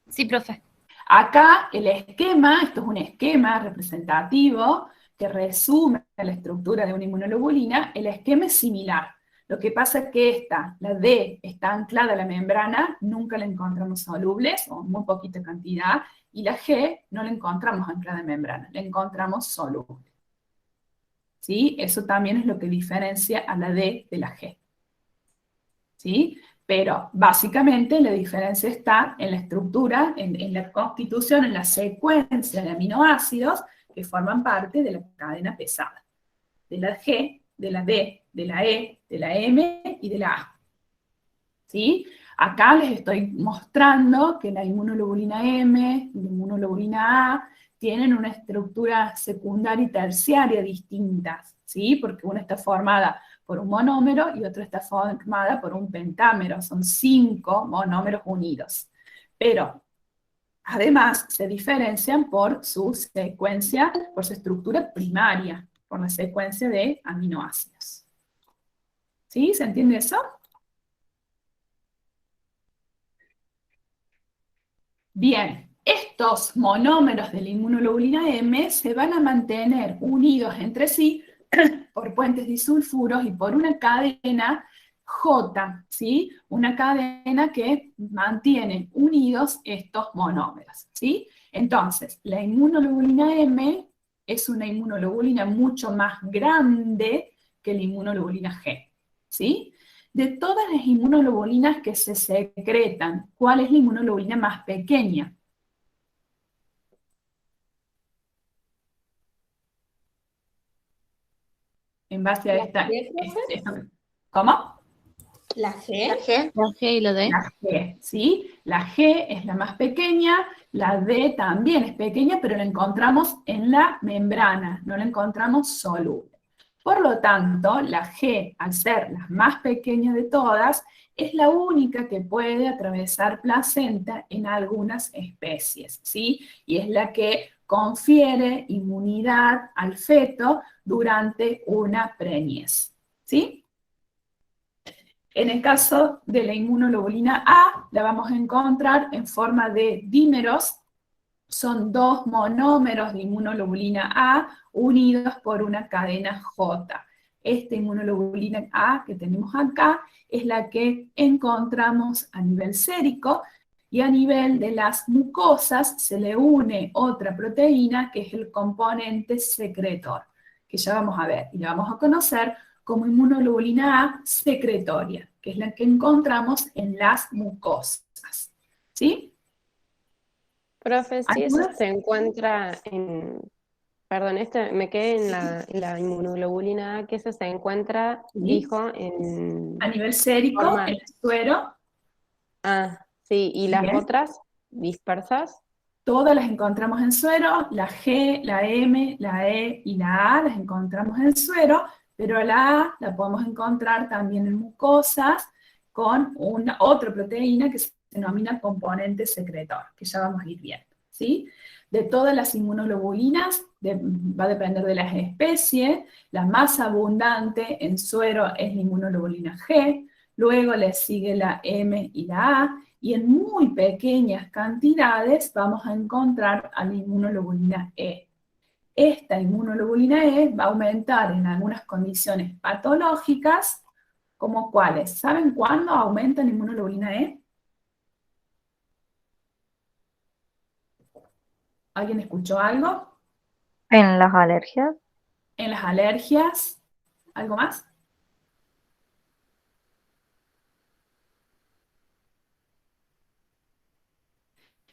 Sí, profe. Acá el esquema, esto es un esquema representativo que resume la estructura de una inmunoglobulina, el esquema es similar. Lo que pasa es que la D, está anclada a la membrana, nunca la encontramos solubles, o en muy poquita cantidad, y la G no la encontramos anclada en membrana, la encontramos soluble. ¿Sí? Eso también es lo que diferencia a la D de la G. ¿Sí? Pero básicamente la diferencia está en la estructura, en la constitución, en la secuencia de aminoácidos que forman parte de la cadena pesada. De la G, de la D, de la E, de la M y de la A. ¿Sí? Acá les estoy mostrando que la inmunoglobulina M y la inmunoglobulina A tienen una estructura secundaria y terciaria distintas, ¿sí? Porque una está formada por un monómero y otra está formada por un pentámero, son 5 monómeros unidos. Pero además se diferencian por su secuencia, por su estructura primaria, por la secuencia de aminoácidos. ¿Sí? ¿Se entiende eso? Bien, estos monómeros de la inmunoglobulina M se van a mantener unidos entre sí por puentes disulfuros y por una cadena J, ¿sí? Una cadena que mantiene unidos estos monómeros, ¿sí? Entonces, la inmunoglobulina M es una inmunoglobulina mucho más grande que la inmunoglobulina G, ¿sí? De todas las inmunoglobulinas que se secretan, ¿cuál es la inmunoglobulina más pequeña? En base a esta... ¿Cómo? La G. La G. La G y la D. La G, ¿sí? La G es la más pequeña, la D también es pequeña, pero la encontramos en la membrana, no la encontramos soluble. Por lo tanto, la G, al ser la más pequeña de todas, es la única que puede atravesar placenta en algunas especies, ¿sí? Y es la que confiere inmunidad al feto durante una preñez, ¿sí? En el caso de la inmunoglobulina A, la vamos a encontrar en forma de dímeros. Son 2 monómeros de inmunoglobulina A unidos por una cadena J. Esta inmunoglobulina A que tenemos acá es la que encontramos a nivel sérico, y a nivel de las mucosas se le une otra proteína que es el componente secretor, que ya vamos a ver y la vamos a conocer como inmunoglobulina A secretoria, que es la que encontramos en las mucosas. ¿Sí? Profe, si eso ¿Algunas? se encuentra en, perdón, me quedé en la inmunoglobulina A, que eso se encuentra, Sí. dijo, en A nivel sérico, forma... en el suero, Ah, sí, ¿y las Bien. otras dispersas? todas las encontramos en suero, la G, la M, la E y la A las encontramos en suero, pero la A la podemos encontrar también en mucosas con otra proteína que se denomina componente secretor, que ya vamos a ir viendo, ¿sí? De todas las inmunoglobulinas, va a depender de las especies, la más abundante en suero es la inmunoglobulina G, luego le sigue la M y la A, y en muy pequeñas cantidades vamos a encontrar a la inmunoglobulina E. Esta inmunoglobulina E va a aumentar en algunas condiciones patológicas, ¿como cuáles? ¿Saben cuándo aumenta la inmunoglobulina E? ¿Alguien escuchó algo? En las alergias. En las alergias, ¿algo más?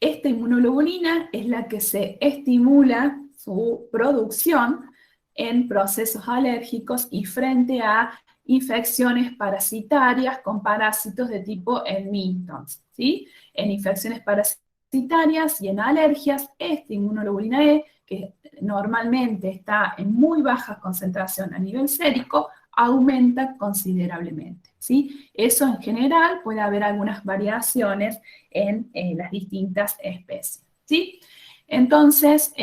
Esta inmunoglobulina es la que se estimula su producción en procesos alérgicos y frente a infecciones parasitarias con parásitos de tipo Helminths, ¿sí? En infecciones parasitarias y en alergias, esta inmunoglobulina E, que normalmente está en muy baja concentración a nivel sérico, aumenta considerablemente, ¿sí? Eso en general puede haber algunas variaciones en las distintas especies, ¿sí? Entonces,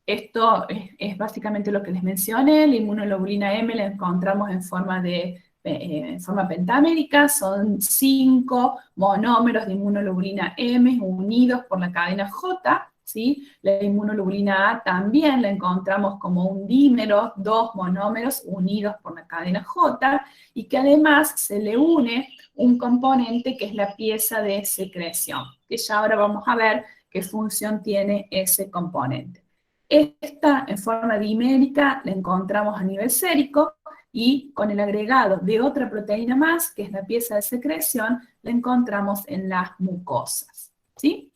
esto es básicamente lo que les mencioné. La inmunoglobulina M la encontramos en forma pentamérica, son 5 monómeros de inmunoglobulina M unidos por la cadena J, ¿sí? La inmunoglobulina A también la encontramos como un dímero, 2 monómeros unidos por la cadena J, y que además se le une un componente que es la pieza de secreción, que ya ahora vamos a ver qué función tiene ese componente. Esta, en forma dimérica, la encontramos a nivel sérico, y con el agregado de otra proteína más, que es la pieza de secreción, la encontramos en las mucosas, ¿sí?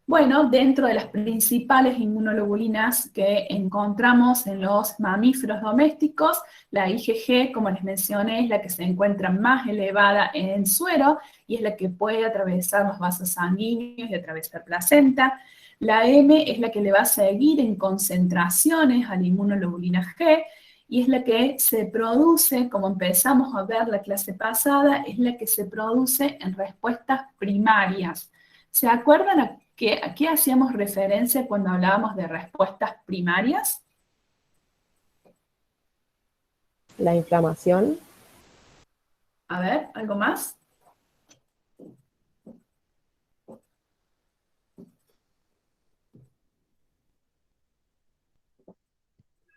Bueno, dentro de las principales inmunoglobulinas que encontramos en los mamíferos domésticos, la IgG, como les mencioné, es la que se encuentra más elevada en suero y es la que puede atravesar los vasos sanguíneos y atravesar placenta. La M es la que le va a seguir en concentraciones a la inmunoglobulina G, y es la que se produce, como empezamos a ver la clase pasada, es la que se produce en respuestas primarias. ¿Se acuerdan a qué hacíamos referencia cuando hablábamos de respuestas primarias? La inflamación. A ver, ¿algo más?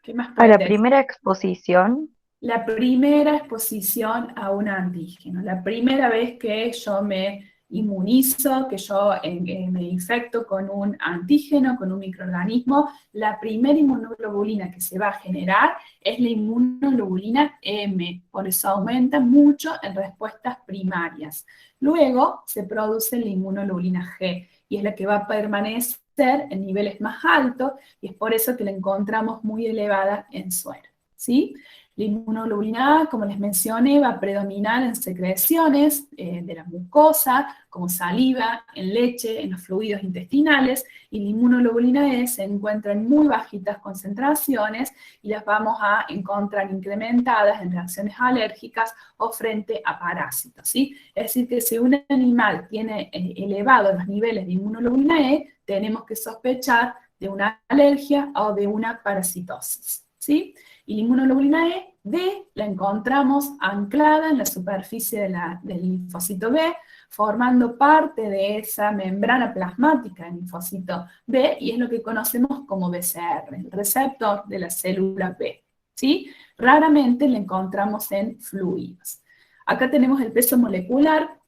¿Qué más A puede la decir? primera exposición. La primera exposición a un antígeno, la primera vez que yo me inmunizo, que yo me infecto con un antígeno, con un microorganismo, la primera inmunoglobulina que se va a generar es la inmunoglobulina M, por eso aumenta mucho en respuestas primarias. Luego se produce la inmunoglobulina G, y es la que va a permanecer en niveles más altos, y es por eso que la encontramos muy elevada en suero, ¿sí? La inmunoglobulina A, como les mencioné, va a predominar en secreciones de la mucosa, como saliva, en leche, en los fluidos intestinales, y la inmunoglobulina E se encuentra en muy bajitas concentraciones y las vamos a encontrar incrementadas en reacciones alérgicas o frente a parásitos, ¿sí? Es decir, que si un animal tiene elevados los niveles de inmunoglobulina E, tenemos que sospechar de una alergia o de una parasitosis, ¿sí? Y la inmunoglobulina E B la encontramos anclada en la superficie del linfocito B, formando parte de esa membrana plasmática del linfocito B, y es lo que conocemos como BCR, el receptor de la célula B, ¿sí? Raramente la encontramos en fluidos. Acá tenemos el peso molecular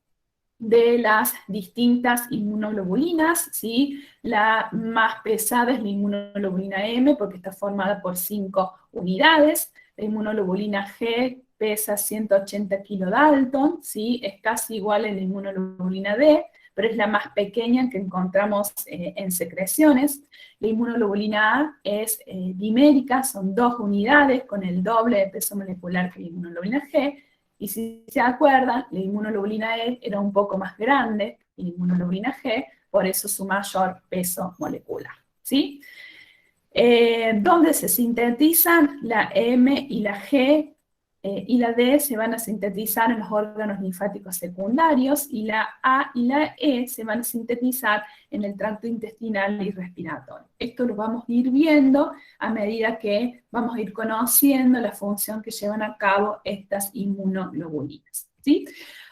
de las distintas inmunoglobulinas, ¿sí? La más pesada es la inmunoglobulina M, porque está formada por 5 unidades. La inmunoglobulina G pesa 180 kilodalton, ¿sí? Es casi igual a la inmunoglobulina D, pero es la más pequeña que encontramos en secreciones. La inmunoglobulina A es dimérica, son 2 unidades con el doble de peso molecular que la inmunoglobulina G. Y si se acuerdan, la inmunoglobulina E era un poco más grande que la inmunoglobulina G, por eso su mayor peso molecular, ¿sí? ¿Dónde se sintetizan? La M y la G y la D se van a sintetizar en los órganos linfáticos secundarios, y la A y la E se van a sintetizar en el tracto intestinal y respiratorio. Esto lo vamos a ir viendo a medida que vamos a ir conociendo la función que llevan a cabo estas inmunoglobulinas, ¿sí?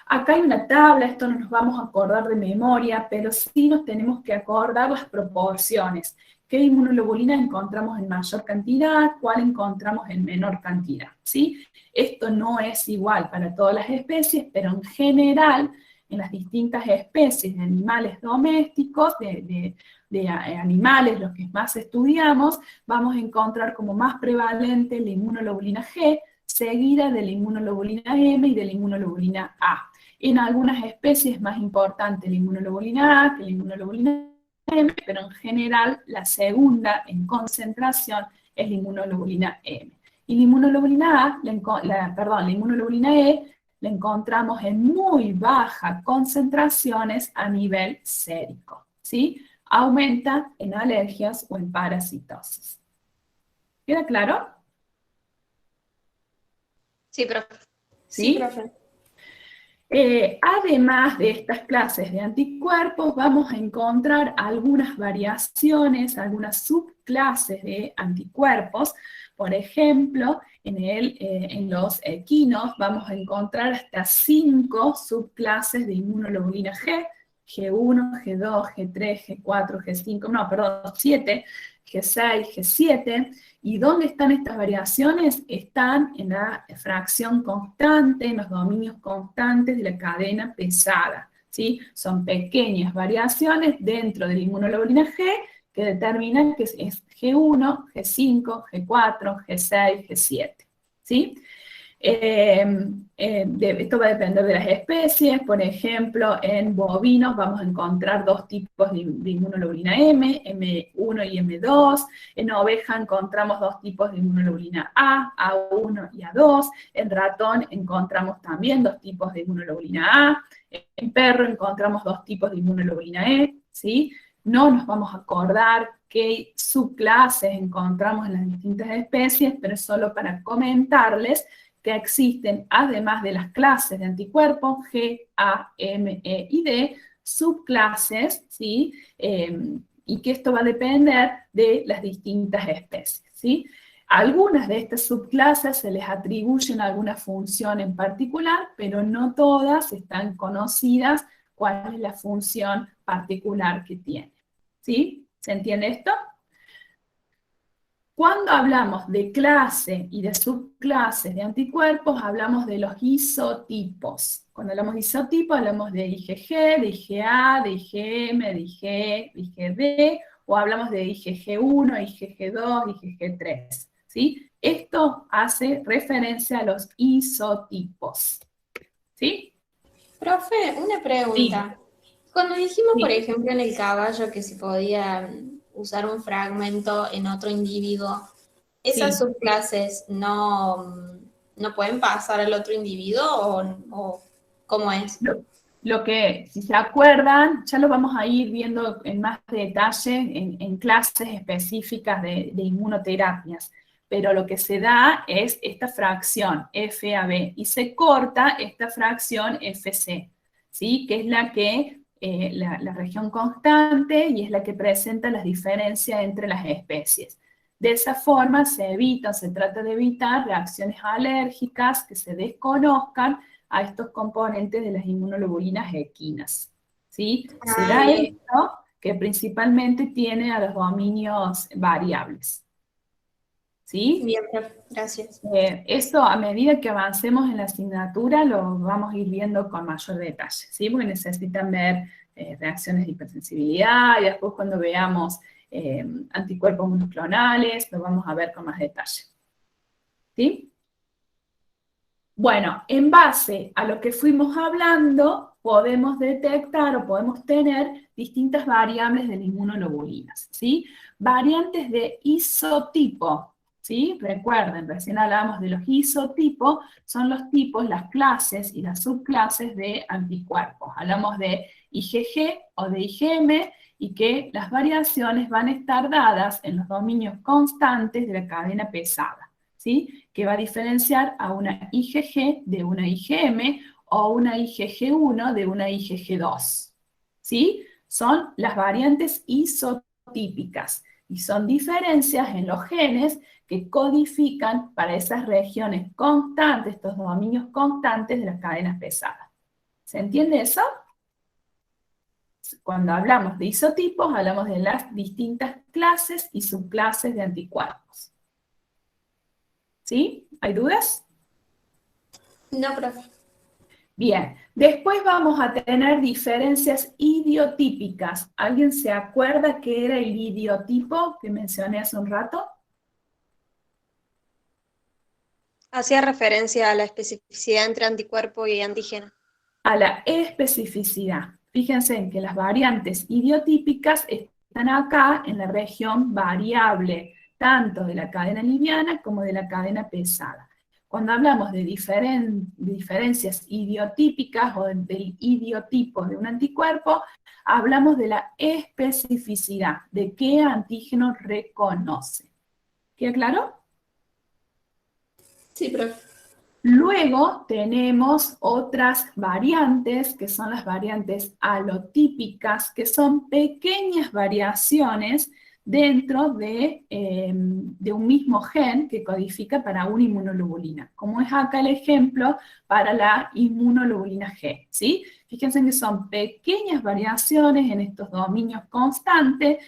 Acá hay una tabla, esto no nos vamos a acordar de memoria, pero sí nos tenemos que acordar las proporciones. ¿Qué inmunoglobulina encontramos en mayor cantidad? ¿Cuál encontramos en menor cantidad? ¿Sí? Esto no es igual para todas las especies, pero en general, en las distintas especies de animales domésticos, de animales, los que más estudiamos, vamos a encontrar como más prevalente la inmunoglobulina G, seguida de la inmunoglobulina M y de la inmunoglobulina A. En algunas especies es más importante la inmunoglobulina A que la inmunoglobulina M, pero en general la segunda en concentración es la inmunoglobulina M. Y la inmunoglobulina A, la inmunoglobulina E, la encontramos en muy bajas concentraciones a nivel sérico, ¿sí? Aumenta en alergias o en parasitosis. ¿Queda claro? Sí, profe. ¿Sí? Sí, profe. Además de estas clases de anticuerpos, vamos a encontrar algunas variaciones, algunas subclases de anticuerpos. Por ejemplo, en los equinos vamos a encontrar hasta 5 subclases de inmunoglobulina G, G1, G2, G3, G4, G5, no, perdón, 7, G6, G7. ¿Y dónde están estas variaciones? Están en la fracción constante, en los dominios constantes de la cadena pesada, ¿sí? Son pequeñas variaciones dentro de la inmunoglobulina G que determinan que es G1, G5, G4, G6, G7, ¿sí? Esto va a depender de las especies. Por ejemplo, en bovinos vamos a encontrar 2 tipos de inmunoglobulina M, M1 y M2. En oveja encontramos 2 tipos de inmunoglobulina A, A1 y A2. En ratón encontramos también 2 tipos de inmunoglobulina A. En perro encontramos 2 tipos de inmunoglobulina E, ¿sí? No nos vamos a acordar qué subclases encontramos en las distintas especies, pero es solo para comentarles que existen, además de las clases de anticuerpos, G, A, M, E y D, subclases, ¿sí? Y que esto va a depender de las distintas especies, ¿sí? Algunas de estas subclases se les atribuyen alguna función en particular, pero no todas están conocidas cuál es la función particular que tienen, ¿sí? ¿Se entiende esto? Cuando hablamos de clase y de subclases de anticuerpos, hablamos de los isotipos. Cuando hablamos de isotipos, hablamos de IgG, de IgA, de IgM, de IG, de IgD, o hablamos de IgG1, IgG2, IgG3, ¿sí? Esto hace referencia a los isotipos, ¿sí? Profe, una pregunta. Cuando dijimos, por ejemplo, en el caballo que se podía usar un fragmento en otro individuo, ¿esas subclases no pueden pasar al otro individuo o cómo es? Lo que, si se acuerdan, ya lo vamos a ir viendo en más detalle en clases específicas de inmunoterapias, pero lo que se da es esta fracción FAB y se corta esta fracción FC, ¿sí? Que es la que la región constante y es la que presenta las diferencias entre las especies. De esa forma se trata de evitar reacciones alérgicas que se desconozcan a estos componentes de las inmunoglobulinas equinas, ¿sí? Se da esto que principalmente tiene a los dominios variables, ¿sí? Bien, gracias. Eso a medida que avancemos en la asignatura lo vamos a ir viendo con mayor detalle, ¿sí? Porque necesitan ver reacciones de hipersensibilidad y después cuando veamos anticuerpos monoclonales lo vamos a ver con más detalle, ¿sí? Bueno, en base a lo que fuimos hablando, podemos detectar o podemos tener distintas variables de las inmunoglobulinas, ¿sí? Variantes de isotipo, ¿sí? Recuerden, recién hablamos de los isotipos, son los tipos, las clases y las subclases de anticuerpos. Hablamos de IgG o de IgM y que las variaciones van a estar dadas en los dominios constantes de la cadena pesada, ¿sí? Que va a diferenciar a una IgG de una IgM o una IgG1 de una IgG2, ¿sí? Son las variantes isotípicas. Y son diferencias en los genes que codifican para esas regiones constantes, estos dominios constantes de las cadenas pesadas. ¿Se entiende eso? Cuando hablamos de isotipos, hablamos de las distintas clases y subclases de anticuerpos. ¿Sí? ¿Hay dudas? No, profe. Bien, después vamos a tener diferencias idiotípicas. ¿Alguien se acuerda qué era el idiotipo que mencioné hace un rato? Hacía referencia a la especificidad entre anticuerpo y antígeno. A la especificidad. Fíjense en que las variantes idiotípicas están acá en la región variable, tanto de la cadena liviana como de la cadena pesada. Cuando hablamos de diferencias idiotípicas o del idiotipo de un anticuerpo, hablamos de la especificidad, de qué antígeno reconoce. ¿Queda claro? Sí, profe. Luego tenemos otras variantes, que son las variantes alotípicas, que son pequeñas variaciones dentro de un mismo gen que codifica para una inmunoglobulina, como es acá el ejemplo para la inmunoglobulina G, ¿sí? Fíjense que son pequeñas variaciones en estos dominios constantes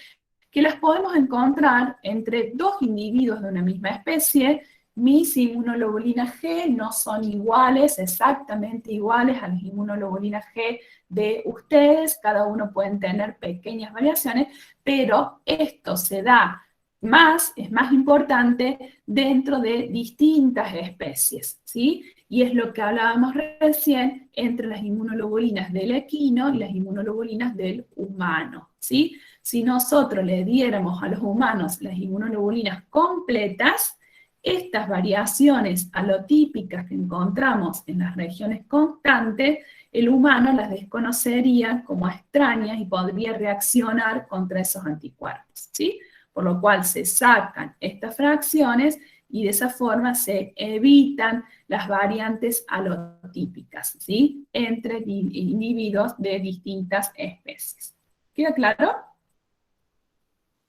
que las podemos encontrar entre dos individuos de una misma especie. Mis inmunoglobulinas G no son iguales, exactamente iguales a las inmunoglobulinas G de ustedes, cada uno pueden tener pequeñas variaciones, pero esto se da más, es más importante dentro de distintas especies, ¿sí? Y es lo que hablábamos recién entre las inmunoglobulinas del equino y las inmunoglobulinas del humano, ¿sí? Si nosotros le diéramos a los humanos las inmunoglobulinas completas, estas variaciones alotípicas que encontramos en las regiones constantes, el humano las desconocería como extrañas y podría reaccionar contra esos anticuerpos, ¿sí? Por lo cual se sacan estas fracciones y de esa forma se evitan las variantes alotípicas, ¿sí? Entre individuos de distintas especies. ¿Queda claro?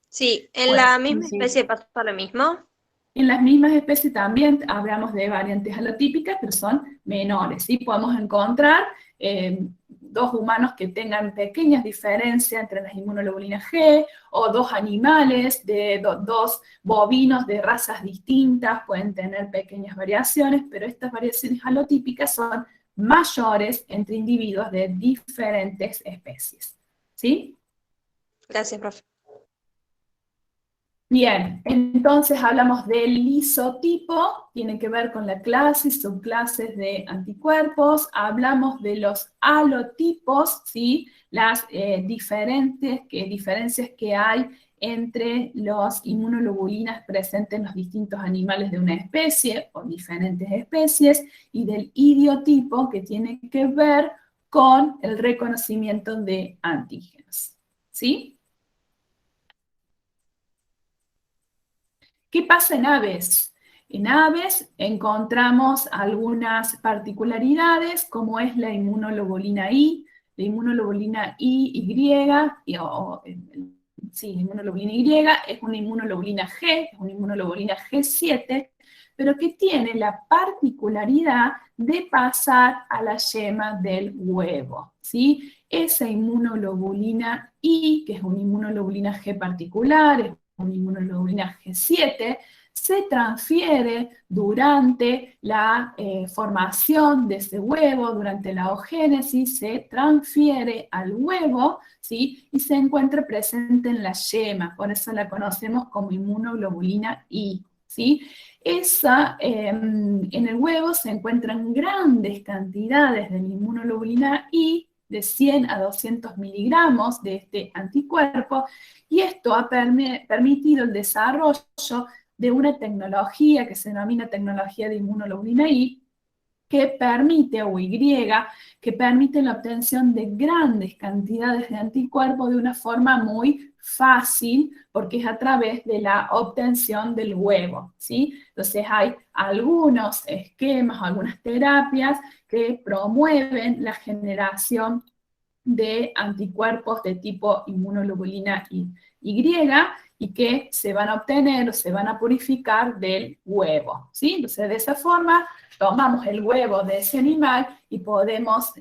Sí, en Bueno, la misma especie pasa lo mismo. en las mismas especies también hablamos de variantes alotípicas, pero son menores, ¿sí? Podemos encontrar dos humanos que tengan pequeñas diferencias entre las inmunoglobulinas G, o dos animales, dos bovinos de razas distintas, pueden tener pequeñas variaciones, pero estas variaciones alotípicas son mayores entre individuos de diferentes especies, ¿sí? Gracias, profe. Bien, entonces hablamos del isotipo, tiene que ver con la clase y subclases de anticuerpos. Hablamos de los alotipos, ¿sí? Las diferencias que hay entre las inmunoglobulinas presentes en los distintos animales de una especie o diferentes especies, y del idiotipo, que tiene que ver con el reconocimiento de antígenos, ¿sí? ¿Qué pasa en aves? En aves encontramos algunas particularidades, como es la inmunoglobulina I, la inmunoglobulina Y, la inmunoglobulina Y es una inmunoglobulina G, es una inmunoglobulina G7, pero que tiene la particularidad de pasar a la yema del huevo, ¿sí? Esa inmunoglobulina I, que es una inmunoglobulina G particular, es una inmunoglobulina G7, se transfiere durante la formación de ese huevo, durante la oogénesis, se transfiere al huevo, ¿sí? Y se encuentra presente en la yema, por eso la conocemos como inmunoglobulina I, ¿sí? En el huevo se encuentran grandes cantidades de la inmunoglobulina I, de 100 a 200 miligramos de este anticuerpo, y esto ha permitido el desarrollo de una tecnología que se denomina tecnología de inmunoglobulina I, que permite, o Y, que permite la obtención de grandes cantidades de anticuerpos de una forma muy fácil, porque es a través de la obtención del huevo, ¿sí? Entonces hay algunos esquemas, algunas terapias que promueven la generación de anticuerpos de tipo inmunoglobulina Y y que se van a obtener o se van a purificar del huevo, ¿sí? Entonces, de esa forma, tomamos el huevo de ese animal y podemos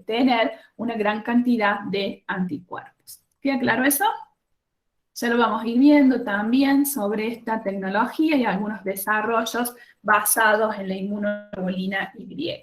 tener una gran cantidad de anticuerpos. ¿Queda claro eso? Ya lo vamos a ir viendo también sobre esta tecnología y algunos desarrollos basados en la inmunoglobulina Y.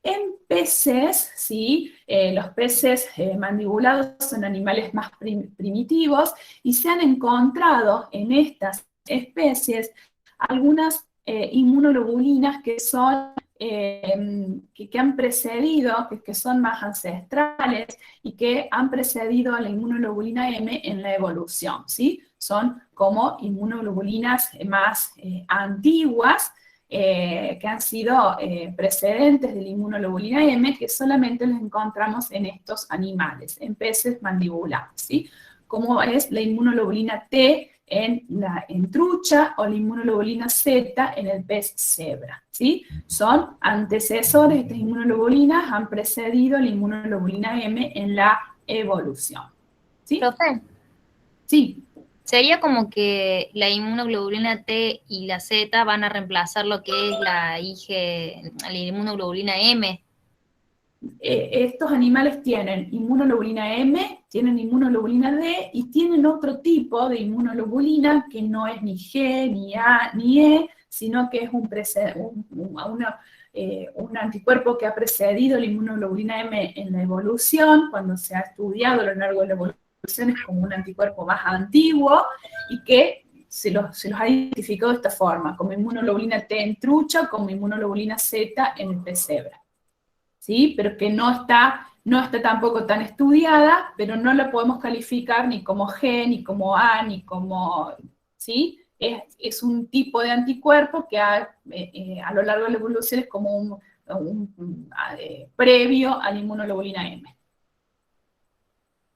En peces, ¿sí? Los peces mandibulados son animales más primitivos y se han encontrado en estas especies algunas inmunoglobulinas que son que han precedido, que son más ancestrales y que han precedido a la inmunoglobulina M en la evolución, ¿sí? Son como inmunoglobulinas más antiguas, que han sido precedentes de la inmunoglobulina M, que solamente las encontramos en estos animales, en peces mandibulados, ¿sí? Como es la inmunoglobulina T en trucha o la inmunoglobulina Z en el pez cebra, ¿sí? Son antecesores, estas inmunoglobulinas han precedido a la inmunoglobulina M en la evolución, ¿sí? Profe, Sí. sería como que la inmunoglobulina T y la Z van a reemplazar lo que es la inmunoglobulina M. Estos animales tienen inmunoglobulina M, tienen inmunoglobulina D y tienen otro tipo de inmunoglobulina que no es ni G, ni A, ni E, sino que es un anticuerpo que ha precedido la inmunoglobulina M en la evolución, cuando se ha estudiado a lo largo de la evolución es como un anticuerpo más antiguo y que se los ha identificado de esta forma, como inmunoglobulina T en trucha, como inmunoglobulina Z en el pez cebra. ¿Sí? Pero que no está tampoco tan estudiada, pero no la podemos calificar ni como G, ni como A, ni como, ¿sí? Es un tipo de anticuerpo que a lo largo de la evolución es como previo a la inmunoglobulina M.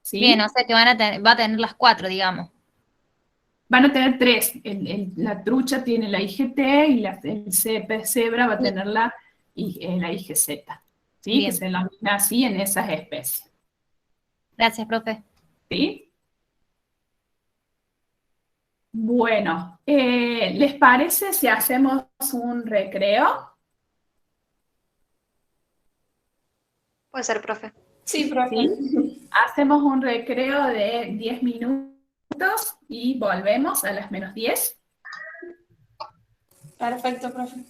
¿Sí? Bien, o sea que va a tener las 4, digamos. Van a tener 3. La trucha tiene la IgT y el cebra va a tener la IgZ. ¿Sí? Bien. Que se denomina así en esas especies. Gracias, profe. ¿Sí? Bueno, ¿les parece si hacemos un recreo? Puede ser, profe. Sí, profe. ¿Sí? Hacemos un recreo de 10 minutos y volvemos a las -10. Perfecto, profe.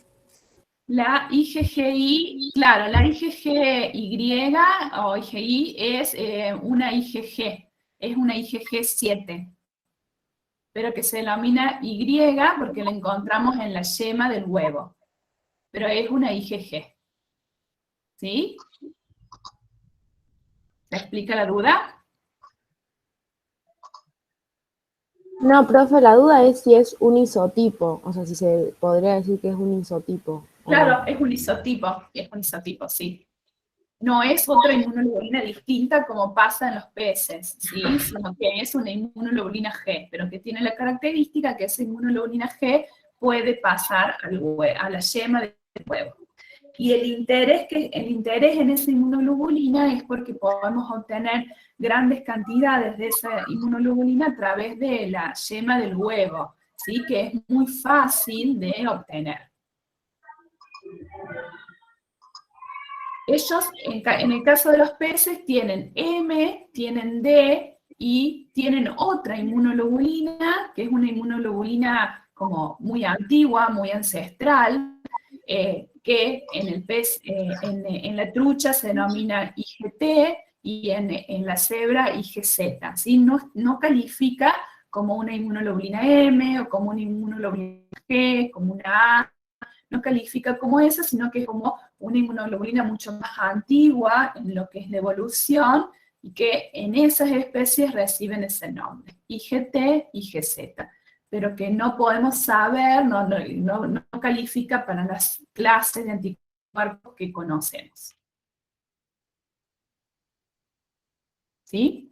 La IgGI, claro, la IgGY o IgI es una IgG, es una IgG7, pero que se denomina Y porque la encontramos en la yema del huevo, pero es una IgG. ¿Sí? ¿Se explica la duda? No, profe, la duda es si es un isotipo, o sea, si se podría decir que es un isotipo. Claro, es un isotipo, sí. No es otra inmunoglobulina distinta como pasa en los peces, ¿sí? Sino que es una inmunoglobulina G, pero que tiene la característica que esa inmunoglobulina G puede pasar a la yema del huevo. Y el interés en esa inmunoglobulina es porque podemos obtener grandes cantidades de esa inmunoglobulina a través de la yema del huevo, ¿sí? Que es muy fácil de obtener. Ellos, en el caso de los peces, tienen M, tienen D y tienen otra inmunoglobulina, que es una inmunoglobulina como muy antigua, muy ancestral, que en el pez, en la trucha se denomina IgT y en la cebra IgZ, ¿sí? No califica como una inmunoglobulina M o como una inmunoglobulina G, como una A, no califica como esa, sino que es como una inmunoglobulina mucho más antigua en lo que es la evolución y que en esas especies reciben ese nombre, IgT, IgZ, pero que no podemos saber, no califica para las clases de anticuerpos que conocemos. ¿Sí?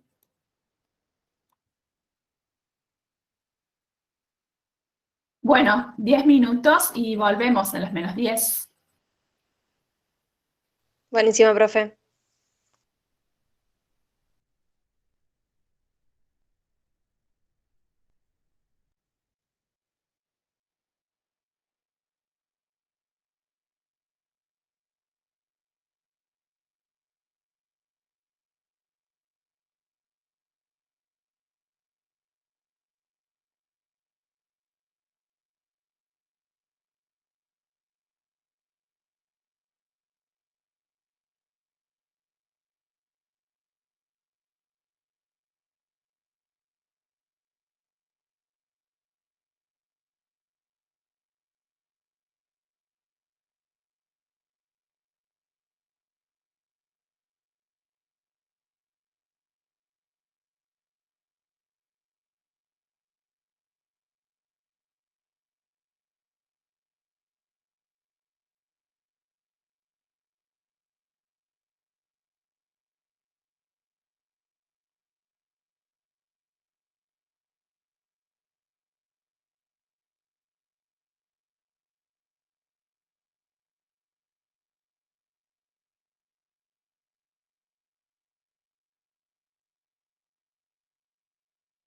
Bueno, 10 minutos y volvemos a las -10. Buenísimo, profe.